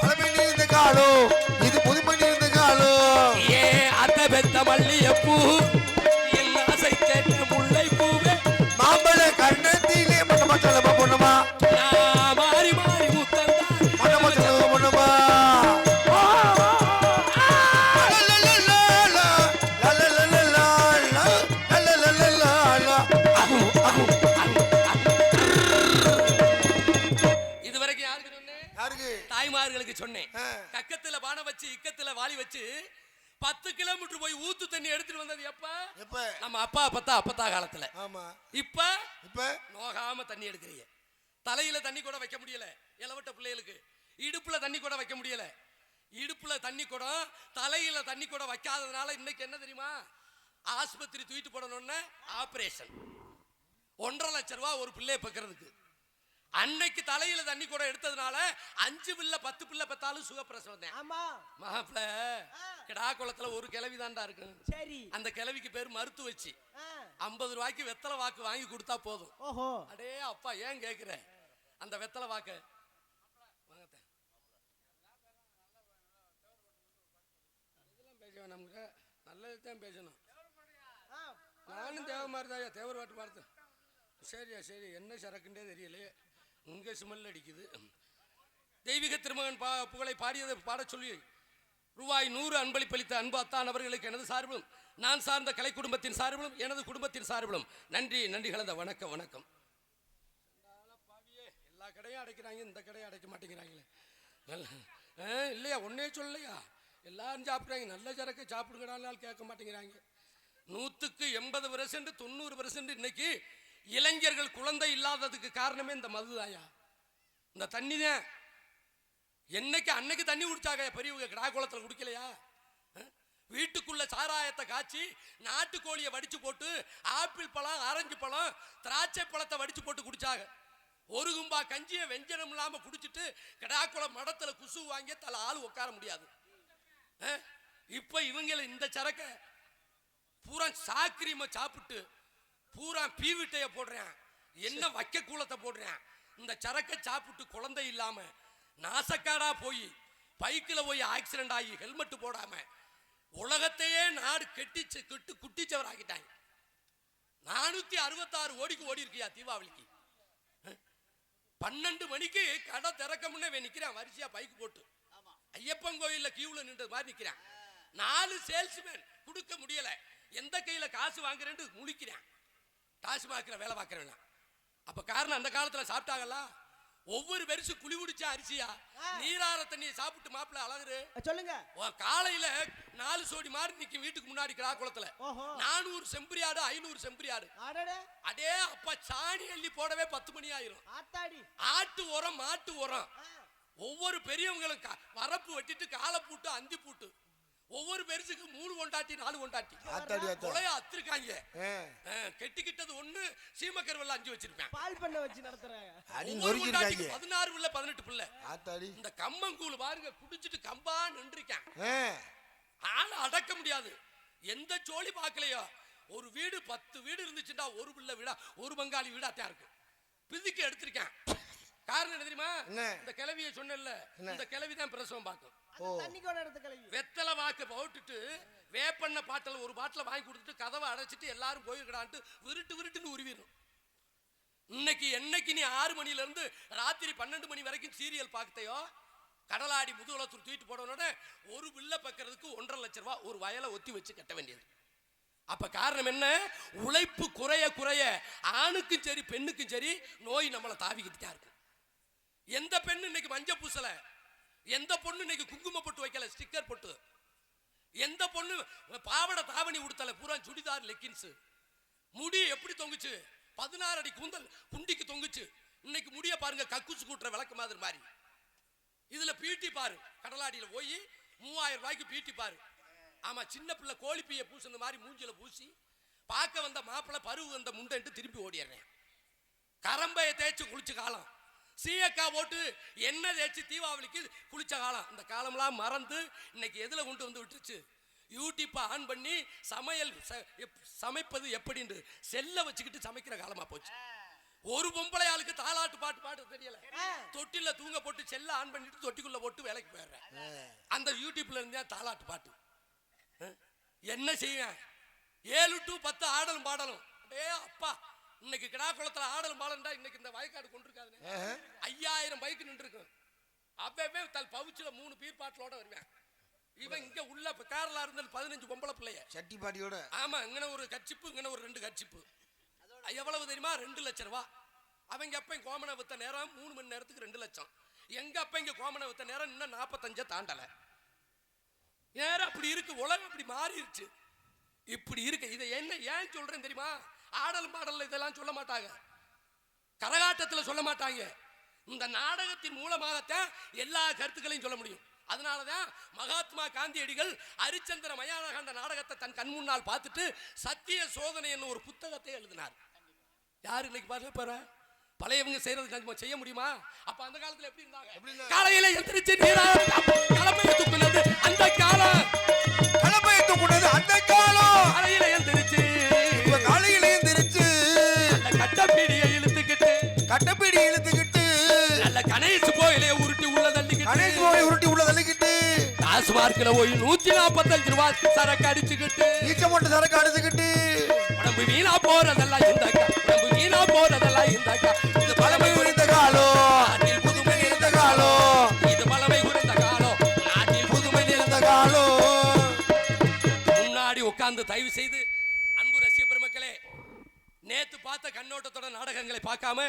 பழமணி இருந்த காலம், இது புதுமணி இருந்த காலம். ஏ அந்த பெத்த மல்லியப்பூ என் ஆசை கேட்ட முல்லை பூவே மாம்பழ கண்ணத்திலே மட்ட மட்டலமா பொண்ணுமா, நான் மாறி மாறி முத்தந்தான் மட்ட மட்டலமா பொண்ணுமா. இதுவரைக்கும் யாருக்கு சொன்னேன்? யாருக்கு? தாய்மார்களுக்கு சொன்னேன். கக்கத்துல பானை வச்சு இக்கத்துல வாளி வச்சு 10 கிலோமீட்டர் போய் ஊத்து தண்ணி எடுத்துட்டு வந்தது எப்ப? எப்ப? நம்ம அப்பத்தா காலத்துல. ஆமா, இப்ப நோகாம தண்ணி எடுக்கிறீங்க. தலையில தண்ணி கூட வைக்க முடியல இளவட்ட பிள்ளைகளுக்கு. இடுப்புல தண்ணி கூட வைக்க முடியல. இடுப்புல தண்ணி குடம், தலையில தண்ணி கூட வைக்காததுனால இன்னைக்கு என்ன தெரியுமா? ஆஸ்பத்திரி தூக்கிட்டு போடணும்னு ஆபரேஷன். 1.5 லட்சம் ரூபாய் ஒரு பிள்ளையை பெக்கிறதுக்கு. அன்னைக்கு தலையில தண்ணி கூட எடுத்ததுனால 5 பிள்ளை 10 பிள்ளை பெத்தாலும் சுகப்பிரசவம் தான். ஆமா மாப்பிள்ள கிடா குளத்துல ஒரு கிழவி தான்டா இருக்கு. சரி, அந்த கிழவிக்கு பேர் மருத்து வச்சு 50 ரூபாய்க்கு வெத்தலை வாக்கு வாங்கி கொடுத்தா போதும். ஓஹோ, அடே அப்பா ஏன் கேக்குற? அந்த வெத்தலை வாக்க பேச நமக்கு நல்லதுதான் பேசணும். நானும் தேவை மாதிரிதாயா, தேவர் வாட்டு பார்த்து. சரியா சரி, என்ன சரக்குண்டே தெரியலையே, இங்கே ஸ்மெல் அடிக்குது. தெய்வீக திருமகன் புகழை பாடியதை பாட சொல்லி ரூபாய் 100 அன்பளிப்பளித்த அன்பு அத்தான் அவர்களுக்கு எனது சார்பிலும் நான் சார்ந்த கலை குடும்பத்தின் சார்பிலும் எனது குடும்பத்தின் சார்பிலும் நன்றி கலந்த வணக்கம் வணக்கம். எல்லா கடையும் அடைக்கிறாங்க, இந்த கடையை அடைக்க மாட்டேங்கிறாங்களே. இல்லையா, ஒன்னே சொல்லலையா, எல்லாரும் சாப்பிட்றாங்க. நல்ல சரக்கு சாப்பிடுங்கடாலும் கேட்க மாட்டேங்கிறாங்க. 100க்கு 80% 90% இன்னைக்கு இளைஞர்கள் குழந்தை இல்லாததுக்கு காரணமே இந்த மதுதாயா, இந்த தண்ணி தான். என்னைக்கு அன்னைக்கு தண்ணி குடிச்சாங்க பெரியவங்க, கிடா குளத்துல குடிக்கலையா? வீட்டுக்குள்ள சாராயத்தை காய்ச்சி நாட்டுக்கோழியை வடிச்சு போட்டு ஆப்பிள் பழம் ஆரஞ்சு பழம் திராட்சை பழத்தை வடிச்சு போட்டு குடிச்சாங்க. ஒரு கும்பா கஞ்சியை வெஞ்சனம் இல்லாம குடிச்சிட்டு கிடாக்குளம் மடத்துல குசு வாங்கி தலை ஆள் உட்கார முடியாது. இப்ப இவங்கள இந்த சரக்க பூரா சாக்கிரீம சாப்பிட்டு பூரா பீவிட்டைய போடுறேன், என்ன வைக்க கூலத்தை போடுறேன். இந்த சரக்கை சாப்பிட்டு குழந்தை இல்லாம நாசக்காடா போய் பைக்கில் போய் ஆக்சிடென்ட் ஆகி ஹெல்மெட் போடாம உலகத்தையே நாடு கெட்டு குட்டிச்சவர் ஆகிட்டாங்க. 466 கோடிக்கு ஓடி இருக்கியா தீபாவளிக்கு. 12 மணிக்கு கடை திறக்க முன்னே நிக்கிறான் வரிசையா பைக் போட்டு, ஐயப்பன் கோயில்ல கியூல நின்றது மாதிரி நிக்கிறான். 4 சேல்ஸ்மேன் கொடுக்க முடியல, எந்த கையில காசு வாங்குறேன்னு முழிக்கிறான். காசு பார்க்கிற வேலை பார்க்கறேன். அப்ப காரணம் அந்த காலத்துல சாப்பிட்டாங்களா? ஒவ்வொரு பெருசு குழி குடிச்சா அரிசியா நீரார தண்ணியை சாப்பிட்டு மாப்பிள்ள அழகுரு சொல்லுங்க. காலையில 4 சோடி மாடு நிக்கும் வீட்டுக்கு முன்னாடி கிடாக்குளத்துல. ஓஹோ. 400 செம்பரி ஆடு, 500 செம்பரி ஆடு. அடடே. அடே அப்பா, சாணி அள்ளி போடவே 10 மணி ஆயிரும். ஆத்தாடி. ஆட்டு உரம், மாட்டு உரம். ஒவ்வொரு பெரியவங்களும் வரப்பு வெட்டிட்டு காலை பூட்டு அந்தி பூட்டு ஒவ்வொரு பெருசுக்கு 3 கொண்டாட்டி 4 கொண்டாட்டி கொலையா அத்திருக்காங்க. கெட்டிக்கிட்டது 1, சீமக்கருவல்ல 5 வச்சிருப்பேன். பால் பண்ண வச்சு நடத்துறாங்க. 16 பிள்ளை 18 பிள்ளை. இந்த கம்மங்கூழ் பாருங்க, குடிச்சிட்டு கம்பா நின்றுருக்கேன். ஆளை அடக்க முடியாது. எந்த சோழி பார்க்கலையோ. ஒரு வீடு 10 வீடு இருந்துச்சுட்டா ஒரு பிள்ளை வீடா, ஒரு பங்காளி வீடா தான் இருக்கும். பிதுக்கு எடுத்திருக்கேன். காரணம் என்ன தெரியுமா? இந்த கிளவியை சொன்னேன்ல, இந்த கிளவி தான் பிரசவம் பார்க்கும். வெத்தலை வாக்கு போட்டுட்டு வேப்பண்ண பாட்டில் ஒரு பாட்டில் வாங்கி கொடுத்துட்டு கதவை அடைச்சிட்டு எல்லாரும் போயிருக்கடான்ட்டு விருட்டுன்னு உருவிடும். என்னைக்கு நீ 6 மணில இருந்து ராத்திரி 12 மணி வரைக்கும் சீரியல் பார்த்தையோ, கடலாடி முதுகுளத்தூர் தூக்கிட்டு போனோட ஒரு பிள்ளை பக்கிறதுக்கு 1.5 லட்சம் ரூபாய் ஒரு வயலை ஒத்தி வச்சு கட்ட வேண்டியது. அப்ப காரணம் என்ன? உழைப்பு குறைய ஆணுக்கும் சரி பெண்ணுக்கும் சரி நோய் நம்மளை தாவிக்கிட்டு தான் இருக்கு. எந்த பெண்ணு இன்னைக்கு மஞ்சள் பூசல, எந்த பொண்ணு இன்னைக்கு குங்கும பொட்டு வைக்கல, ஸ்டிக்கர் பொட்டு, எந்த பொண்ணு பாவடை தாவணி உடுத்தல, பூரா சுடிதார் லெக்கின்ஸ். முடி எப்படி தொங்குச்சு? 16 அடி கூந்தல் குண்டிக்கு தொங்குச்சு. இன்னைக்கு முடிய பாருங்க, கக்குசு கூட்டுற விளக்கு மாதிரி. இதுல பீட்டி பாரு, கடலாடியில போய் 3000 ரூபாய்க்கு பீட்டி பாரு. ஆமா, சின்ன பிள்ளை கோழிப்பைய பூசுன மாதிரி மூஞ்சில பூசி பார்க்க வந்த மாப்பிள்ளை பருவு வந்த முண்டன்ட்டு திருப்பி ஓடிடுறேன். கரம்பையை தேய்ச்சி குளிச்ச காலம், சீயக்கா போட்டு எண்ணெய் தேய்ச்சி தீபாவளிக்கு குளிச்ச காலம். இந்த காலம்லாம் மறந்து இன்னைக்கு எதுல கொண்டு வந்து விட்டுருச்சு? யூடியூப்பை ஆன் பண்ணி சமைப்பது எப்படின்னு செல்ல வச்சுக்கிட்டு சமைக்கிற காலமா போச்சு. ஒரு பொம்பளை ஆளுக்கு தாலாட்டு பாட்டு தெரியல, தொட்டில தூங்க போட்டு செல்ல ஆன் பண்ணிட்டு தொட்டிக்குள்ள போட்டு வேலைக்கு போயிடுறேன். அந்த யூடியூப்ல இருந்தா தாலாட்டு பாட்டு. என்ன செய்வேன்? 7 to 10 ஆடலும் பாடலும். டே அப்பா, இன்னைக்கு கிடாக்குளத்துல ஆடலும் பாடலும்டா. இன்னைக்கு இந்த வயக்காடு கொண்டிருக்காது 5000 பைக் நின்று இருக்கும். அப்பவே தல் பவுச்சுல 3 பீர் பாட்டிலோட வருவேன். இவன் இங்க உள்ள கேரளா இருந்தது 15 பொம்பளை பிள்ளைய சட்டி பாட்டியோட. ஆமா, இங்க ஒரு கட்சிப்பு, இங்க ஒரு 2 கட்சிப்பு. எவ்வளவு தெரியுமா? 2 லட்சம் ரூபாய். அவங்க அப்ப கோமனை வித்த நேரம் 3 மணி நேரத்துக்கு 2 லட்சம். எங்க அப்ப இங்க கோமனை வித்த நேரம் இன்னும் 45 தாண்டல. நேரம் அப்படி இருக்கு, உலகம் அப்படி மாறிடுச்சு. இப்படி இருக்கு. இதை என்ன ஏன் சொல்றேன் தெரியுமா? ஆடல் பாடல் இதெல்லாம் சொல்ல மாட்டாங்க, கரகாட்டத்துல சொல்ல மாட்டாங்க. இந்த நாடகத்தின் மூலமாகத்தான் எல்லா கருத்துக்களையும் சொல்ல முடியும். அதனாலதான் மகாத்மா காந்தியடிகள் ஹரிச்சந்திர மயானகாண்ட நாடகத்தை தன் கண் முன்னால் பார்த்துட்டு சத்திய சோதனை என்ன ஒரு புத்தகத்தை எழுதினார். யாரு இன்னைக்கு பாரு, பழையவங்க செய்யறது செய்ய முடியுமா? அப்ப அந்த காலத்துல எப்படி இருந்தாங்க? காலையில எந்திரிச்சு கிளம்பையை தூக்குனது அந்த காலம், கிளம்பையை தூக்குனது அந்த காலம். காலையில எந்திரிச்சு கட்டப்பீடியை இழுத்துக்கிட்டு நல்ல கணேசு கோயிலே உருட்டி உள்ள தள்ளிக்கிட்டு டாஸ்மார்க்ல போய் 145 ரூபாய் சரக்கு அடிச்சுக்கிட்டு உடம்பு வீணா போறதெல்லாம் இந்த உடம்பு வீணா போறதெல்லாம் இந்த இது பழமை உரிந்த காலம், நாட்டில் புதுமை இருந்த காலம். இது பழமை உரிந்த காலம், நாட்டில் புதுமை இருந்த காலம். முன்னாடி உட்கார்ந்து தயவு செய்து அன்பு ரசிக பெருமக்களே, நேத்து பார்த்த கண்ணோட்டத்தோட நாடகங்களை பார்க்காம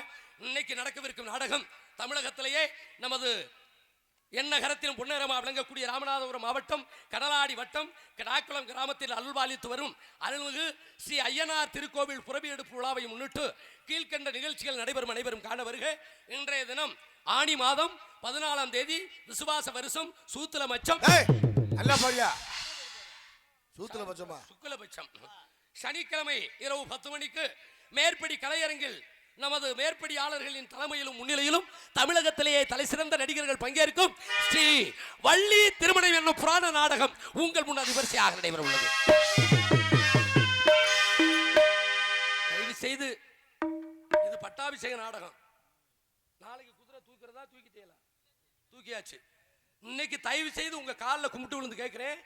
இன்னைக்கு நடக்கவிருக்கும் நாடகம் தமிழகத்திலேயே நமது எண்ணகரத்திலும் பொன்னரமாக விளங்கக்கூடிய ராமநாதபுரம் மாவட்டம் கடலாடி வட்டம் கிடாக்குளம் கிராமத்தில் அருள்பாலித்து வரும் அருள்மிகு ஸ்ரீ ஐயனார் திருக்கோவில் புரவி எடுப்பு விழாவை முன்னிட்டு கீழ்கண்ட நிகழ்ச்சிகள் நடைபெறும் காண வருக. இன்றைய தினம் ஆனி மாதம் 14ஆம் தேதி விசுவாச வருஷம் சூத்திரபட்சம் சுக்லபட்சம் சனிக்கிழமை இரவு 10 மணிக்கு மேற்படி கலையரங்கில் நமது மேற்படியாளர்களின் தலைமையிலும் முன்னிலையிலும் தமிழகத்திலேயே தலை சிறந்த நடிகர்கள் பங்கேற்கும் ஸ்ரீ வள்ளி திருமணம் என்னும் புராண நாடகம் உங்கள் முன் விமர்சையாக நடைபெற உள்ளது. தயவு செய்து, இது பட்டாபிஷேக நாடகம். நாளைக்கு குதிரை தூக்குறதா தூக்கியாச்சு. இன்னைக்கு தயவு செய்து உங்க காலில் கும்பிட்டு விழுந்து கேட்கிறேன்,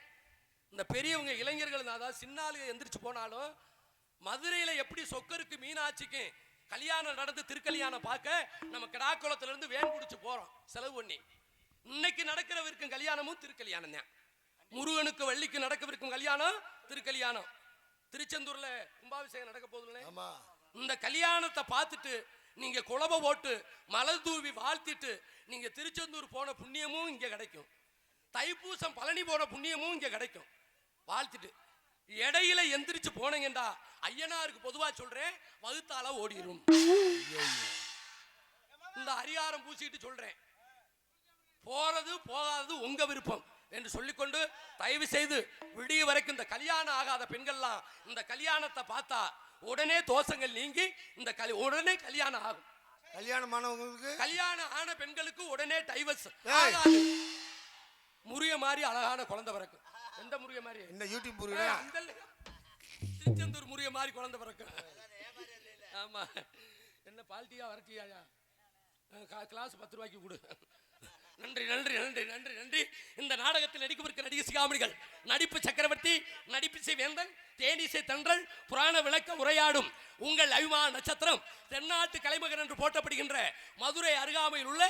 இந்த பெரியவங்க இளைஞர்கள் அதாவது சின்னாளுங்க எந்திரிச்சு போனாலும் மதுரையில எப்படி சொக்கருக்கு மீனாட்சிக்கு கல்யாணம் நடந்து திருக்கல்யாணம் பார்க்க நம்ம கிடாக்குளத்துல இருந்து வேன் குடிச்சு போறோம் செலவு பண்ணி. இன்னைக்கு நடக்கிறவிருக்கும் கல்யாணமும் திருக்கல்யாணம் தான். முருகனுக்கு வள்ளிக்கு நடக்கவிருக்கும் கல்யாணம் திருக்கல்யாணம். திருச்செந்தூர்ல கும்பாபிஷேகம் நடக்க போகுதுல்ல, இந்த கல்யாணத்தை பார்த்துட்டு நீங்க குழம்பு போட்டு மலர் தூவி வாழ்த்திட்டு நீங்க திருச்செந்தூர் போன புண்ணியமும் இங்க கிடைக்கும், தைப்பூசம் பழனி போன புண்ணியமும் இங்க கிடைக்கும். வாழ்த்துட்டு இடையில எந்திரிச்சு போனீங்கடா ஐயனாருக்கு பொதுவா சொல்றேன், வகுத்தால ஓடிரும். இந்த அரியாரம் பூசிட்டு சொல்றேன், போறது போகாதது உங்க விருப்பம் என்று சொல்லிக்கொண்டு தயவு செய்து விடிய வரைக்கும் இந்த கல்யாணம் ஆகாத பெண்கள்லாம் இந்த கல்யாணத்தை பார்த்தா உடனே தோஷங்கள் நீங்கி இந்த உடனே கல்யாணம் ஆகும். கல்யாணமானவங்களுக்கு, கல்யாணம் ஆன பெண்களுக்கு உடனே டைவர்ஸ். முறிய மாதிரி அழகான குழந்தை பிறக்கும். எந்த முறிய மாதிரி? என்ன யூடியூப் முறியா? திருச்செந்தூர் முறிய மாதிரி குழந்தை பிறக்கும். ஆமா, என்ன பால்ட்டியா வரட்டியாயா? கிளாஸ் 10 ரூபாய்க்கு கொடு. நன்றி நன்றி நன்றி நன்றி நன்றி. இந்த நாடகத்தில் நடிக்கவிருக்கிற நடிகை சிகாமணிகள், நடிப்பு சக்கரவர்த்தி, நடிப்பிசை வேந்தன், தேனிசை தென்றல், புராண விளக்க உரையாடும் உங்கள் அபிமான நட்சத்திரம், தென்னாட்டு கலைமகன் என்று போற்றப்படுகின்ற மதுரை அருகாமையில் உள்ள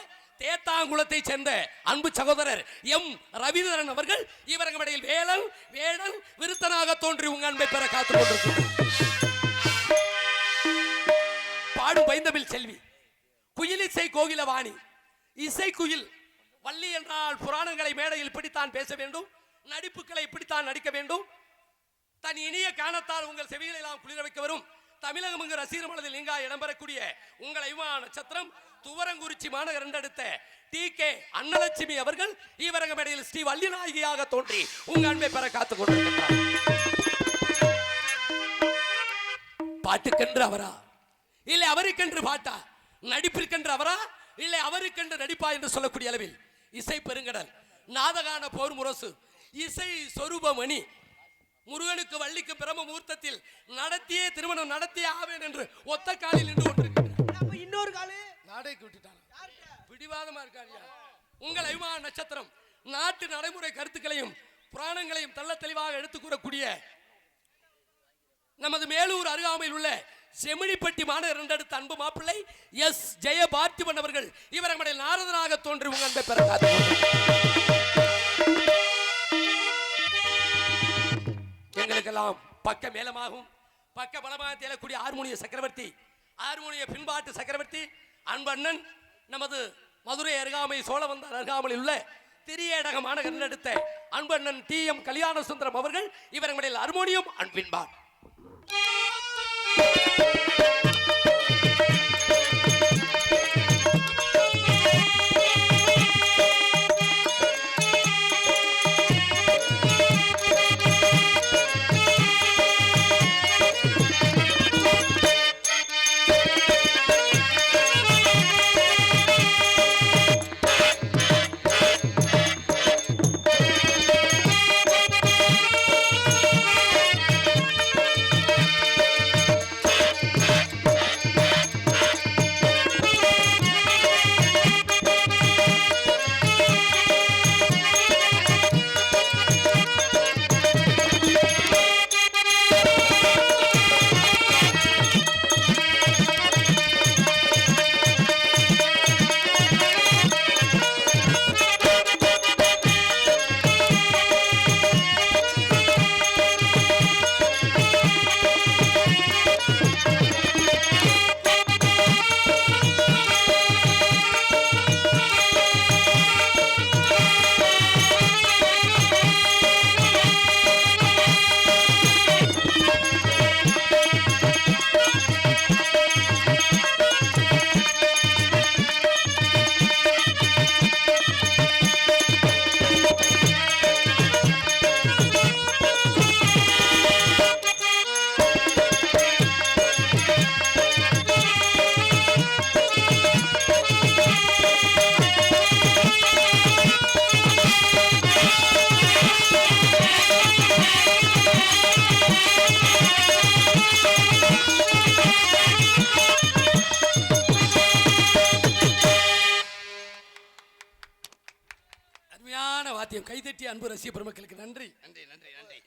தேத்தாங்குளத்தை சேர்ந்த அன்பு சகோதரர் எம் ரவீந்திரன் அவர்கள் இவரங்கமடையில் வேலன் வேடன் விருத்தனாக தோன்றி உங்க அன்பை பெற காத்துக் கொண்டிருக்கிறார். பாடும் பைந்தமிழ் செல்வி, குயிலிசை கோகிலவாணி, இசை குயில் வள்ளி என்றால் புராணங்களை மேடையில் இப்படித்தான் பேச வேண்டும், நடிப்புகளை இப்படித்தான் நடிக்க வேண்டும். தன் இனிய காணத்தால் உங்கள் செவிகளை எல்லாம் குளிர வைக்க வரும் தமிழகம் என்கிற ரசிகர் மனதில் நீங்கா இடம்பெறக்கூடிய உங்கள் அபிமான நட்சத்திரம் துவரங்குறிச்சி மாநகர் என்றெடுத்த டி.கே. அன்னலட்சுமி அவர்கள் இவரங்க மேடையில் ஸ்ரீ வள்ளிநாயகியாக தோன்றி உங்க அன்பை பெற காத்துக் கொண்டிருக்கிறார். பாட்டுக்கென்று அவரா இல்லை அவருக்கென்று பாட்டா, நடிப்பிற்கென்று அவரா இல்லை அவருக்கென்று நடிப்பா என்று சொல்லக்கூடிய அளவில் இசை பெருங்கடல், நாதகான போர் முரசு, இசை சொரூபமணி, முருகனுக்கு வள்ளிக்கு பிரம்ம முகூர்த்தத்தில் நடத்தியே திருமணம் நடத்தியே ஆவேன் என்று ஒத்த காலில் நின்று கொண்டிருக்கிறார். இன்னொரு காலு நாடைக்கு விட்டுட்டாங்க, பிடிவாதமா இருக்காரியா. உங்கள் அபிமான நட்சத்திரம் நாட்டு நடைமுறை கருத்துக்களையும் புராணங்களையும் தெள்ள தெளிவாக எடுத்துக் கூறக்கூடிய நமது மேலூர் அருகாமையில் உள்ள செமிழிப்பட்டி மாநகர் என்றெடுத்த அன்பு மாப்பிள்ளை எஸ் ஜெயபார்த்திபன் அவர்கள் இவரங்களுடைய நாரதனாக தோன்றி உங்க அன்பை பெற எங்களுக்கெல்லாம் பக்க மேலமாகும் பக்க பலமாக தேலக்கூடிய ஹார்மோனிய சக்கரவர்த்தி, ஹார்மோனிய பின்பாட்டு சக்கரவர்த்தி அன்பண்ணன் நமது மதுரை அருகாமை சோழவந்தார் அருகாமையில் உள்ள திரியேடக மாநகர் என்றெடுத்த அன்பண்ணன் டி.எம். கல்யாண சுந்தரம் அவர்கள் இவரங்களுடைய ஹார்மோனியம் அன்பின்பார். கைதட்டி அன்பு ரசிக பெருமக்களுக்கு நன்றி நன்றி நன்றி நன்றி.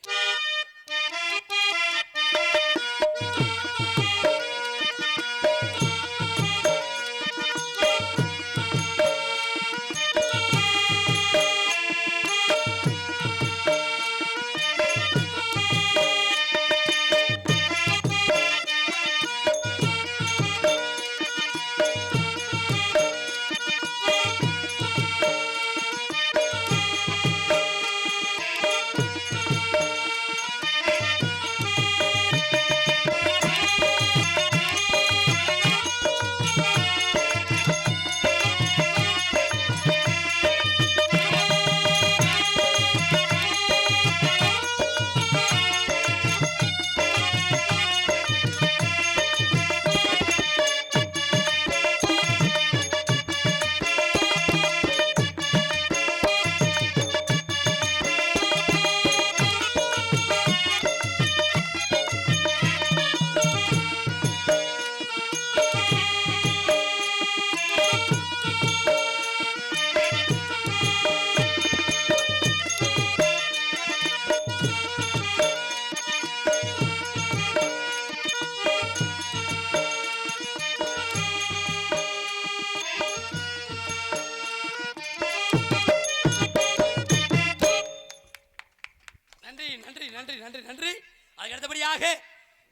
நன்றி நன்றி நன்றி நன்றி நன்றி. அதுக்கு அடுத்தபடியாக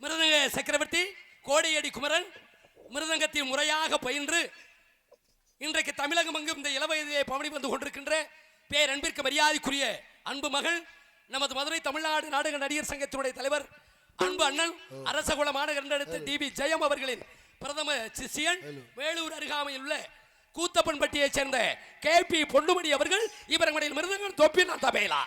மிருதங்க சக்கரவர்த்தி கோடியடி குமரன் மிருதங்கத்தில் முறையாக பயின்று இன்றைக்கு தமிழகம் எங்கும் இந்த இளவயதிலே பவனி வந்து கொண்டிருக்கின்ற பேரன்பிற்கு மரியாதைக்குரிய அன்பு மகள் நமது மதுரை தமிழ்நாடு நாடக நடிகர் சங்கத்தினுடைய தலைவர் அன்பு அண்ணன் அரசகுல மாநகர டிபி ஜெயம் அவர்களின் பிரதம சிஷியன் வேலூர் அருகாமையில் உள்ள கூத்தப்பன்பட்டியைச் சேர்ந்த KP பொன்னுமணி அவர்கள் இவர்களுடைய மிருதங்கள் தொப்பி நான் தபேலா.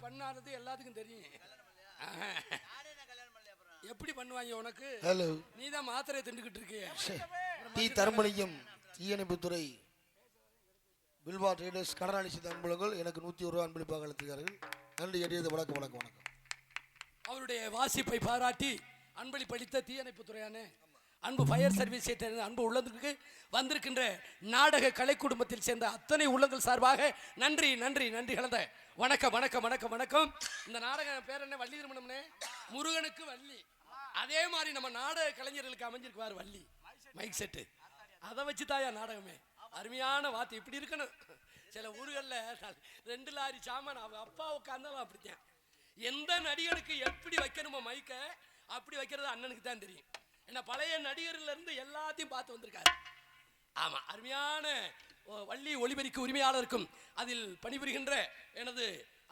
பண்ணாதது எல்லாத்துக்கும் தெரியும். எப்படி பண்ணுவாங்க உனக்கு? ஹலோ, நீ தான் மாத்திரை திண்டுக்கிட்டு இருக்கிய. டி தர்மலிங்கம் தீயணைப்புத்துறை பில்வா ட்ரேடர்ஸ் கடனாளி சித்த அன்புலங்கள் எனக்கு 101 ரூபா அன்பளிப்பாக அளித்தார்கள். நன்றி எடியது வணக்கம் வணக்கம் வணக்கம். அவருடைய வாசிப்பை பாராட்டி அன்பளிப்பளித்த தீயணைப்பு துறையான அன்பு ஃபயர் சர்வீஸ் அன்பு உள்ளதுக்கு வந்திருக்கின்ற நாடக கலை குடும்பத்தில் சேர்ந்த அத்தனை உள்ளங்கள் சார்பாக நன்றி நன்றி நன்றி கலந்த வணக்கம் வணக்கம் வணக்கம் வணக்கம். இந்த நாடக பேர் என்ன? வள்ளி திருமணம்னே, முருகனுக்கு வள்ளி. அதே மாதிரி நம்ம நாடக கலைஞர்களுக்கு அமைஞ்சிருக்குவார் வள்ளி மைக் செட்டு. அதை வச்சு தாயா நாடகமே. அருமையான வார்த்தை இப்படி இருக்கணும். சில ஊர்களில் 2 லாரி சாமான் அவங்க அப்பா உட்காந்தாலும் அப்படித்தான். எந்த நடிகனுக்கு எப்படி வைக்கணுமோ மைக்க அப்படி வைக்கிறது அண்ணனுக்கு தான் தெரியும். ஏன்னா பழைய நடிகர்ல இருந்து எல்லாத்தையும் பார்த்து வந்திருக்காரு. ஆமா, அருமையான வள்ளி ஒளிபெருக்கி உரிமையாளருக்கும் அதில் பணிபுரிகின்ற எனது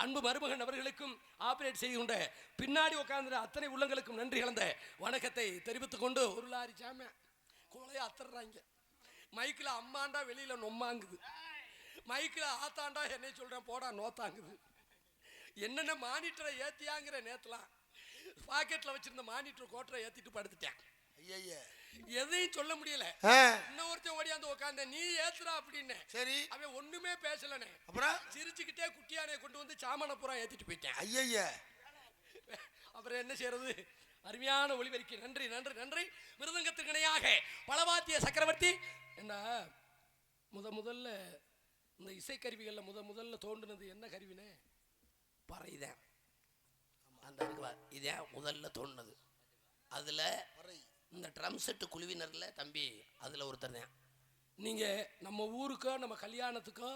அன்பு மருமகன் அவர்களுக்கும் ஆபரேட் செய்கின்ற பின்னாடி உட்கார்ந்த அத்தனை உள்ளங்களுக்கும் நன்றி கலந்த வணக்கத்தை தெரிவித்துக் கொண்டு, ஒரு லாரி சாம கோலையை அத்துறாங்க. மைக்கில் அம்மாண்டா வெளியில நொம்மாங்குது, மைக்கில் ஆத்தாண்டா என்னை சொல்றேன் போடா நோத்தாங்குது. என்னென்ன மானிட்டரை ஏத்தியாங்கிற நேத்துலாம் பாக்கெட்ல வச்சிருந்த மானிட்டர் கோட்டரை ஏத்திட்டு படுத்துட்டேன். எதையும் சொல்ல முடியல. இன்னொருத்தன் ஓடியாந்து உட்கார்ந்த நீ ஏத்துறா அப்படின்னு. சரி, அவன் ஒண்ணுமே பேசலனே. அப்புறம் சிரிச்சுக்கிட்டே குட்டியானே கொண்டு வந்து சாமான பூரா ஏத்திட்டு போயிட்டேன். ஐயா, அப்புறம் என்ன செய்யறது? அருமையான ஒளிபெருக்கி நன்றி நன்றி நன்றி. மிருதங்கத்துக்கு இணையாக பலவாத்திய சக்கரவர்த்தி. என்ன முதல்ல இந்த இசைக்கருவிகள்ல முதல்ல தோன்றுனது என்ன கருவினே? பறைதான். அந்த இதான் முதல்ல தோணுனது. அதுல இந்த ட்ரம் செட்டு குழுவினர்ல தம்பி அதுல ஒருத்தர் தான். நீங்க நம்ம ஊருக்கோ நம்ம கல்யாணத்துக்கோ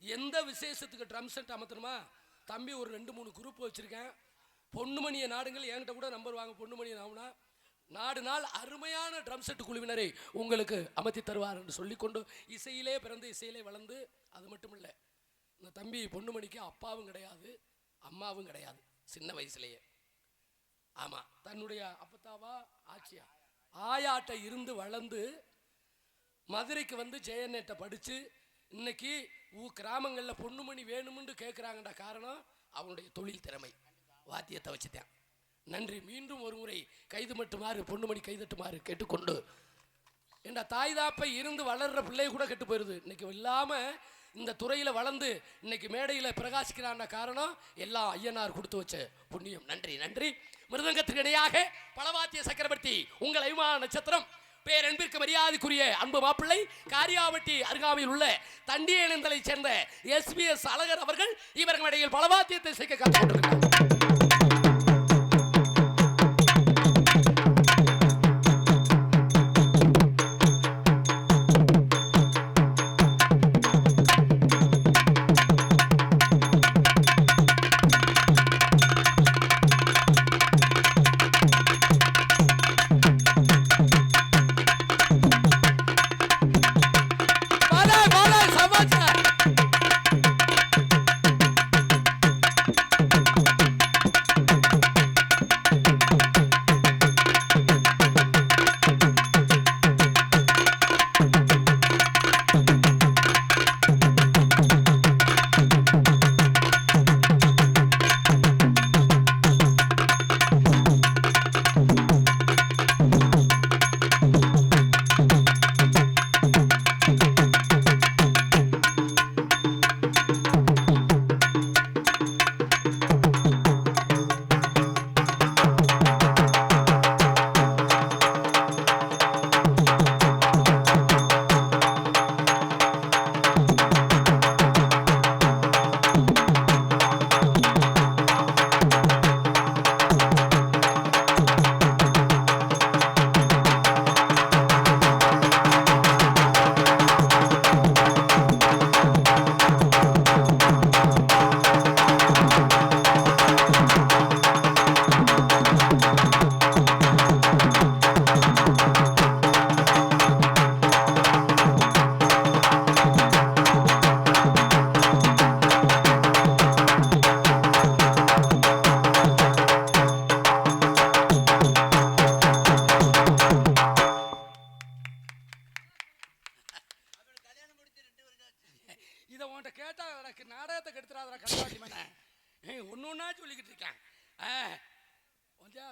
எந்த விசேஷத்துக்கு ட்ரம் செட் அமர்த்தணுமா தம்பி, ஒரு 2-3 குரூப் வச்சிருக்கேன். பொண்ணுமணிய நாடுங்கள் என்கிட்ட கூட நம்பர் வாங்க. பொண்ணுமணிய நாவுனா நாடு நாள் அருமையான ட்ரம் செட்டு குழுவினரை உங்களுக்கு அமர்த்தி தருவார் என்று சொல்லிக்கொண்டு, இசையிலே பிறந்து இசையிலே வளர்ந்து, அது மட்டும் இல்லை இந்த தம்பி பொண்ணுமணிக்கு அப்பாவும் கிடையாது அம்மாவும் கிடையாது சின்ன வயசுலேயே. ஆமாம், தன்னுடைய அப்பத்தாவா ஆச்சியா ஆயாட்ட இருந்து வளர்ந்து மதுரைக்கு வந்து ஜெயநேட்டை படித்து இன்னைக்கு கிராமங்களில் பொண்ணுமணி வேணும்னு கேட்குறாங்கடா. காரணம் அவனுடைய தொழில் திறமை, வாத்தியத்தை வச்சுட்டேன். நன்றி. மீண்டும் ஒரு முறை கைது மட்டுமாறு பொண்ணுமணி கைதட்டுமாறு கேட்டுக்கொண்டு, என்ற தாய் தாப்பை இருந்து வளர்ற பிள்ளை கூட கெட்டு போயிடுது. இன்னைக்கு இல்லாமல் இந்த துறையில் வளர்ந்து இன்னைக்கு மேடையில் பிரகாசிக்கிறான காரணம் எல்லாம் ஐயனார் கொடுத்து வச்ச புண்ணியம். நன்றி நன்றி. மிருதங்கத்துக்கு இடையாக பலவாத்திய சக்கரவர்த்தி உங்கள் அபிமான நட்சத்திரம் பேரன்பிற்கு மரியாதைக்குரிய அன்பு மாப்பிள்ளை காரியாவட்டி அருகாமையில் உள்ள தண்டியனந்தலை சேர்ந்த SBS அழகர் அவர்கள் இவர்கள் இடையில் பலவாத்தியத்தை சேர்க்க கற்றுக்கொண்டிருக்கிறார்.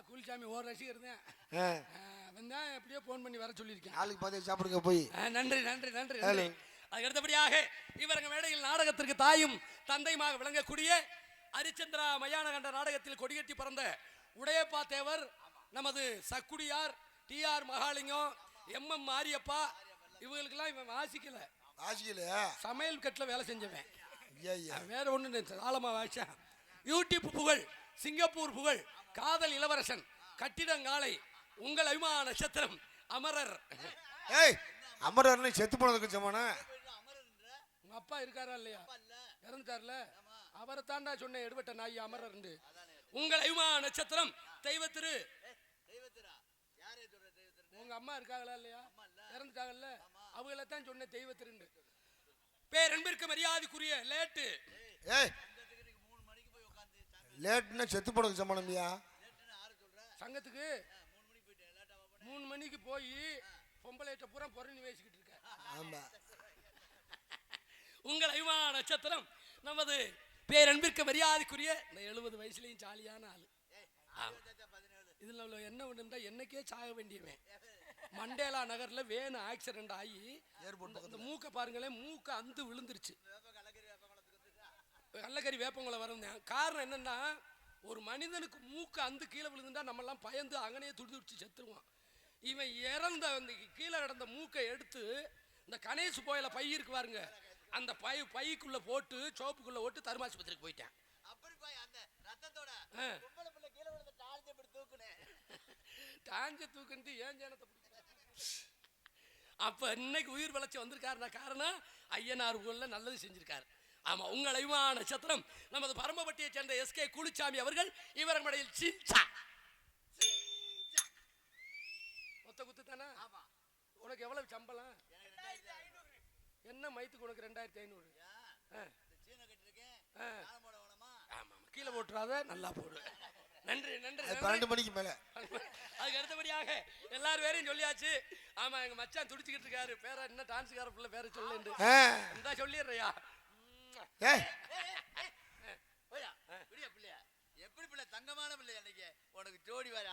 கூலிசாமி ஓர் ரசிகர் தான் எப்படியோ போன் பண்ணி வர சொல்லியிருக்கேன். நாளைக்கு பார்த்து சாப்பிடுங்க போய். நன்றி நன்றி நன்றி. அதுக்கு அடுத்தபடியாக இவரங்க மேடையில் நாடகத்திற்கு தாயும் தந்தையுமாக விளங்கக்கூடிய அரிச்சந்திரா மயான கண்ட நாடகத்தில் கொடிகட்டி பறந்த உடையப்பா தேவர், நமது சக்குடியார், TR மகாலிங்கம், MM மாரியப்பா, இவங்களுக்கெல்லாம் இவன் வாசிக்கல. சமையல் கட்டில் வேலை செஞ்சவன், வேற ஒண்ணு ஆழமா வாய்ச்சா. யூடியூப் புகழ், சிங்கப்பூர் புகழ், காதல் இளவரசன், கட்டிடங்காலை, உங்கள் அபிமான நட்சத்திரம் அமரர். அமரர் செத்து போனதுக்கு சமான. உங்க அப்பா இருக்காரா இல்லையா? இறந்துட்டார்ல. அவரை தாண்டா சொன்னேன் எடுபட்ட நாய் அமரர். உங்கள் அபிமான நட்சத்திரம் தெய்வத்திரு. உங்க அம்மா இருக்காங்களா இல்லையா? இறந்துட்டாங்கல்ல. அவங்கள தான் சொன்ன தெய்வத்திரு. பேரன்பிற்கு மரியாதைக்குரிய லேட்டு. லேட்னா செத்து போனதுக்கு சமானம்யா. சங்கத்துக்கு 3 மணிக்கு போய் பொம்பளைட்ட பூரா பொறணி பேசிக்கிட்டு இருக்க. ஆமா. உங்கள் அபிமான நட்சத்திரம் நமது பேரன்பிற்கு மரியாதைக்குரிய இந்த 70 வயசுலயும் ஜாலியான ஆளு. இதுல என்ன ஒண்ணுண்டா, என்னைக்கே சாக வேண்டியவன். மண்டேலா நகர்ல வேணு ஆக்சிடென்ட் ஆகி இந்த மூக்க பாருங்களேன், மூக்க அந்து விழுந்துருச்சு. கள்ளக்கறி வேப்பங்குளம் வரந்தேன். காரணம் என்னன்னா, ஒரு மனிதனுக்கு மூக்க அந்து கீழே விழுந்துட்டா நம்ம எல்லாம் பயந்து அங்கனையே துடிச்சு செத்துருவான். இவன் இறந்த கீழே கிடந்த மூக்கை எடுத்து இந்த கணேசு போயில பை இருக்கு பாருங்க, அந்த பைக்குள்ள போட்டு சோப்புக்குள்ள போட்டு தருமாஸ்பத்திரிக்கு போயிட்டேன். டாஞ்ச தூக்குன்னு ஏன் ஜனத்தை அப்ப இன்னைக்கு உயிர் வளர்ச்சி வந்திருக்காருன்னா காரணம் ஐயனார் ஊர்ல நல்லது செஞ்சிருக்காரு. ஆமா, உங்கள் அபிமான நட்சத்திரம் நமது பரமப்பட்டியை சேர்ந்த SK குளிச்சாமி அவர்கள். இவர் மடையில் சிஞ்சா மொத்த குத்து தானே. உனக்கு எவ்வளவு சம்பளம்? என்ன மைத்துக்கு உனக்கு 2500. கீழே போட்டுறாத, நல்லா போடு. நன்றி நன்றி. 12 மணிக்கு மேல. அதுக்கு அடுத்தபடியாக எல்லாரும் பேரையும் சொல்லியாச்சு. ஆமா, எங்க மச்சான் துடிச்சுக்கிட்டு இருக்காரு. பேர என்ன டான்ஸ்கார பிள்ளை பேரை சொல்லு சொல்லிடுறியா? எப்படி பிள்ளை, தங்கமான பிள்ளை. அன்னைக்கு உனக்கு ஜோடி வாரி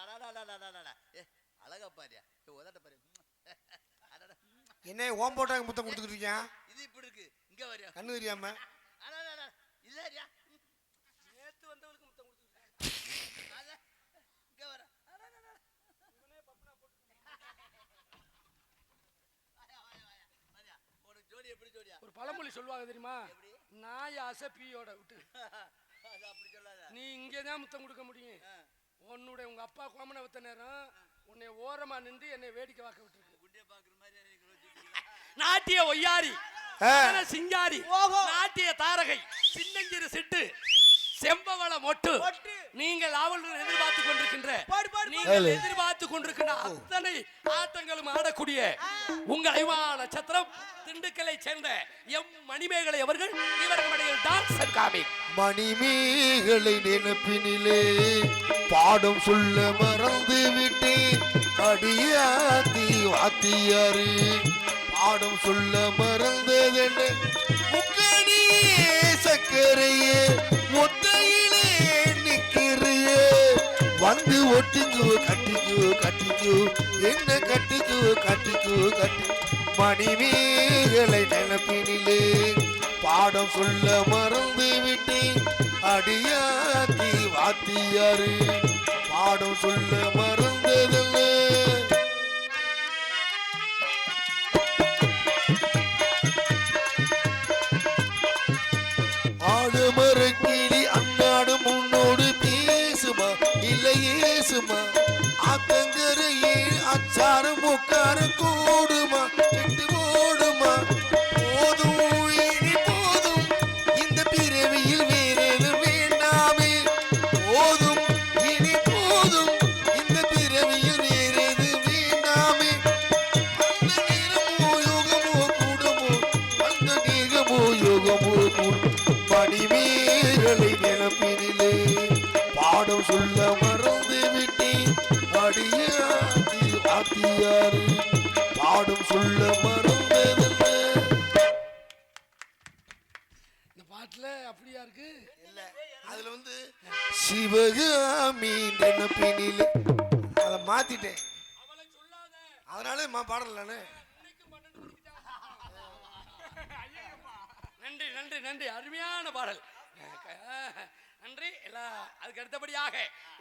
அழகா பாரியா, உதட்ட பாரு. என்ன ஓம் போட்டாங்க முத்தம் கொடுத்துக்கிட்டு இருக்கேன். இது இப்படி இருக்கு, இங்க வரியா கண்ணு தெரியாம. இல்லையா நேத்து வந்தவளுக்கு முத்தம் கொடுத்துக்கிட்டு இங்க வர. உனக்கு ஜோடி எப்படி ஜோடியா? ஒரு பழமொழி சொல்லுவாங்க தெரியுமா, நாய் அசப்பியோட விட்டு. அப்படி சொல்லாத. நீ இங்கேதான் முத்தம் கொடுக்க முடியும். உங்க அப்பா கோமனை வித்த நேரம் உன்னை ஓரமா நின்று என்னை வேடிக்கை பார்க்க விட்டுருக்கு. நாட்டிய ஒய்யாரி, சிங்காரி, நாட்டிய தாரகை, சின்னஞ்சிறு சிட்டு, செம்பவள மொட்டு, நீங்கள் ஆவலுடன் எதிர்பார்த்து கொண்டிருக்கின்ற அத்தனை ஆட்டங்களும் ஆடக்கூடிய உங்கள் அபிமான நட்சத்திரம் திண்டுக்கலை சேர்ந்த மணிமேகலை அவர்கள். இவர்களுடைய டான்ஸ் அண்ட் காமிக். மணிமேகலை நினைப்பினிலே பாடம் சொல்ல மறந்து விட்டேன். அடியாத்தி வாத்தியாரு பாடம் சொல்ல மறந்ததென்ன, முக்கணியே சக்கரையே ஒத்தையிலே நிக்கிறியே, வந்து ஒட்டிக்கோ கட்டிக்கோ என்ன கட்டிக்கோ. மணிமேகலை நினைப்பினிலே பாடம் சொல்ல மறந்து விட்டேன். அடியாத்தி வாத்தியாரு பாடம் சொல்ல மறந்ததல்ல. ஆடுமர கிளி அன்னாடு முன்னோடு பேசுமா இல்லை ஏசுமா, ஆத்தங்கரையே அச்சாரம் உட்கார கூடுமா, விட்டு ஓடுமா. போதும் இனி போதும் இந்த பிறவியில் வேறேது வேண்டாமே. போதும் இனி போதும் இந்த பிறவியில் வேறேது வேண்டாமே. அந்த நேரமோ யோகமோ கூடுமோ, அந்த நேரமோ யோகமோ கூடும். மணிமேகலை நினைப்பினிலே பாடம் சொல்ல மறந்து விட்டேன். அடியாத்தி வாத்தியாரு பாடம் சொல்ல மறந்ததல்ல. இந்த பாட்டுல அப்படியா இருக்கு? இல்ல, அதுல சிவகாமி நினைப்பினிலே அதை மாத்திட்டேன். அதனால பாடலானே. நன்றி நன்றி நன்றி, அருமையான பாடல். நன்றி எல்லாம். அதுக்கு அடுத்தபடியாக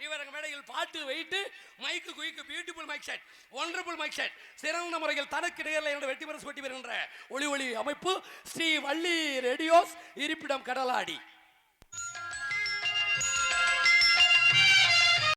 இவரங்க மேடையில் பாட்டு வைத்து mic quick beautiful mic set, wonderful mic set, சிறந்த முறையில் தனக்கு நேரில் என்று வெற்றி பெற சுட்டி வருகின்ற ஒளி அமைப்பு ஸ்ரீ வள்ளி ரேடியோஸ், இருப்பிடம் கடலாடி.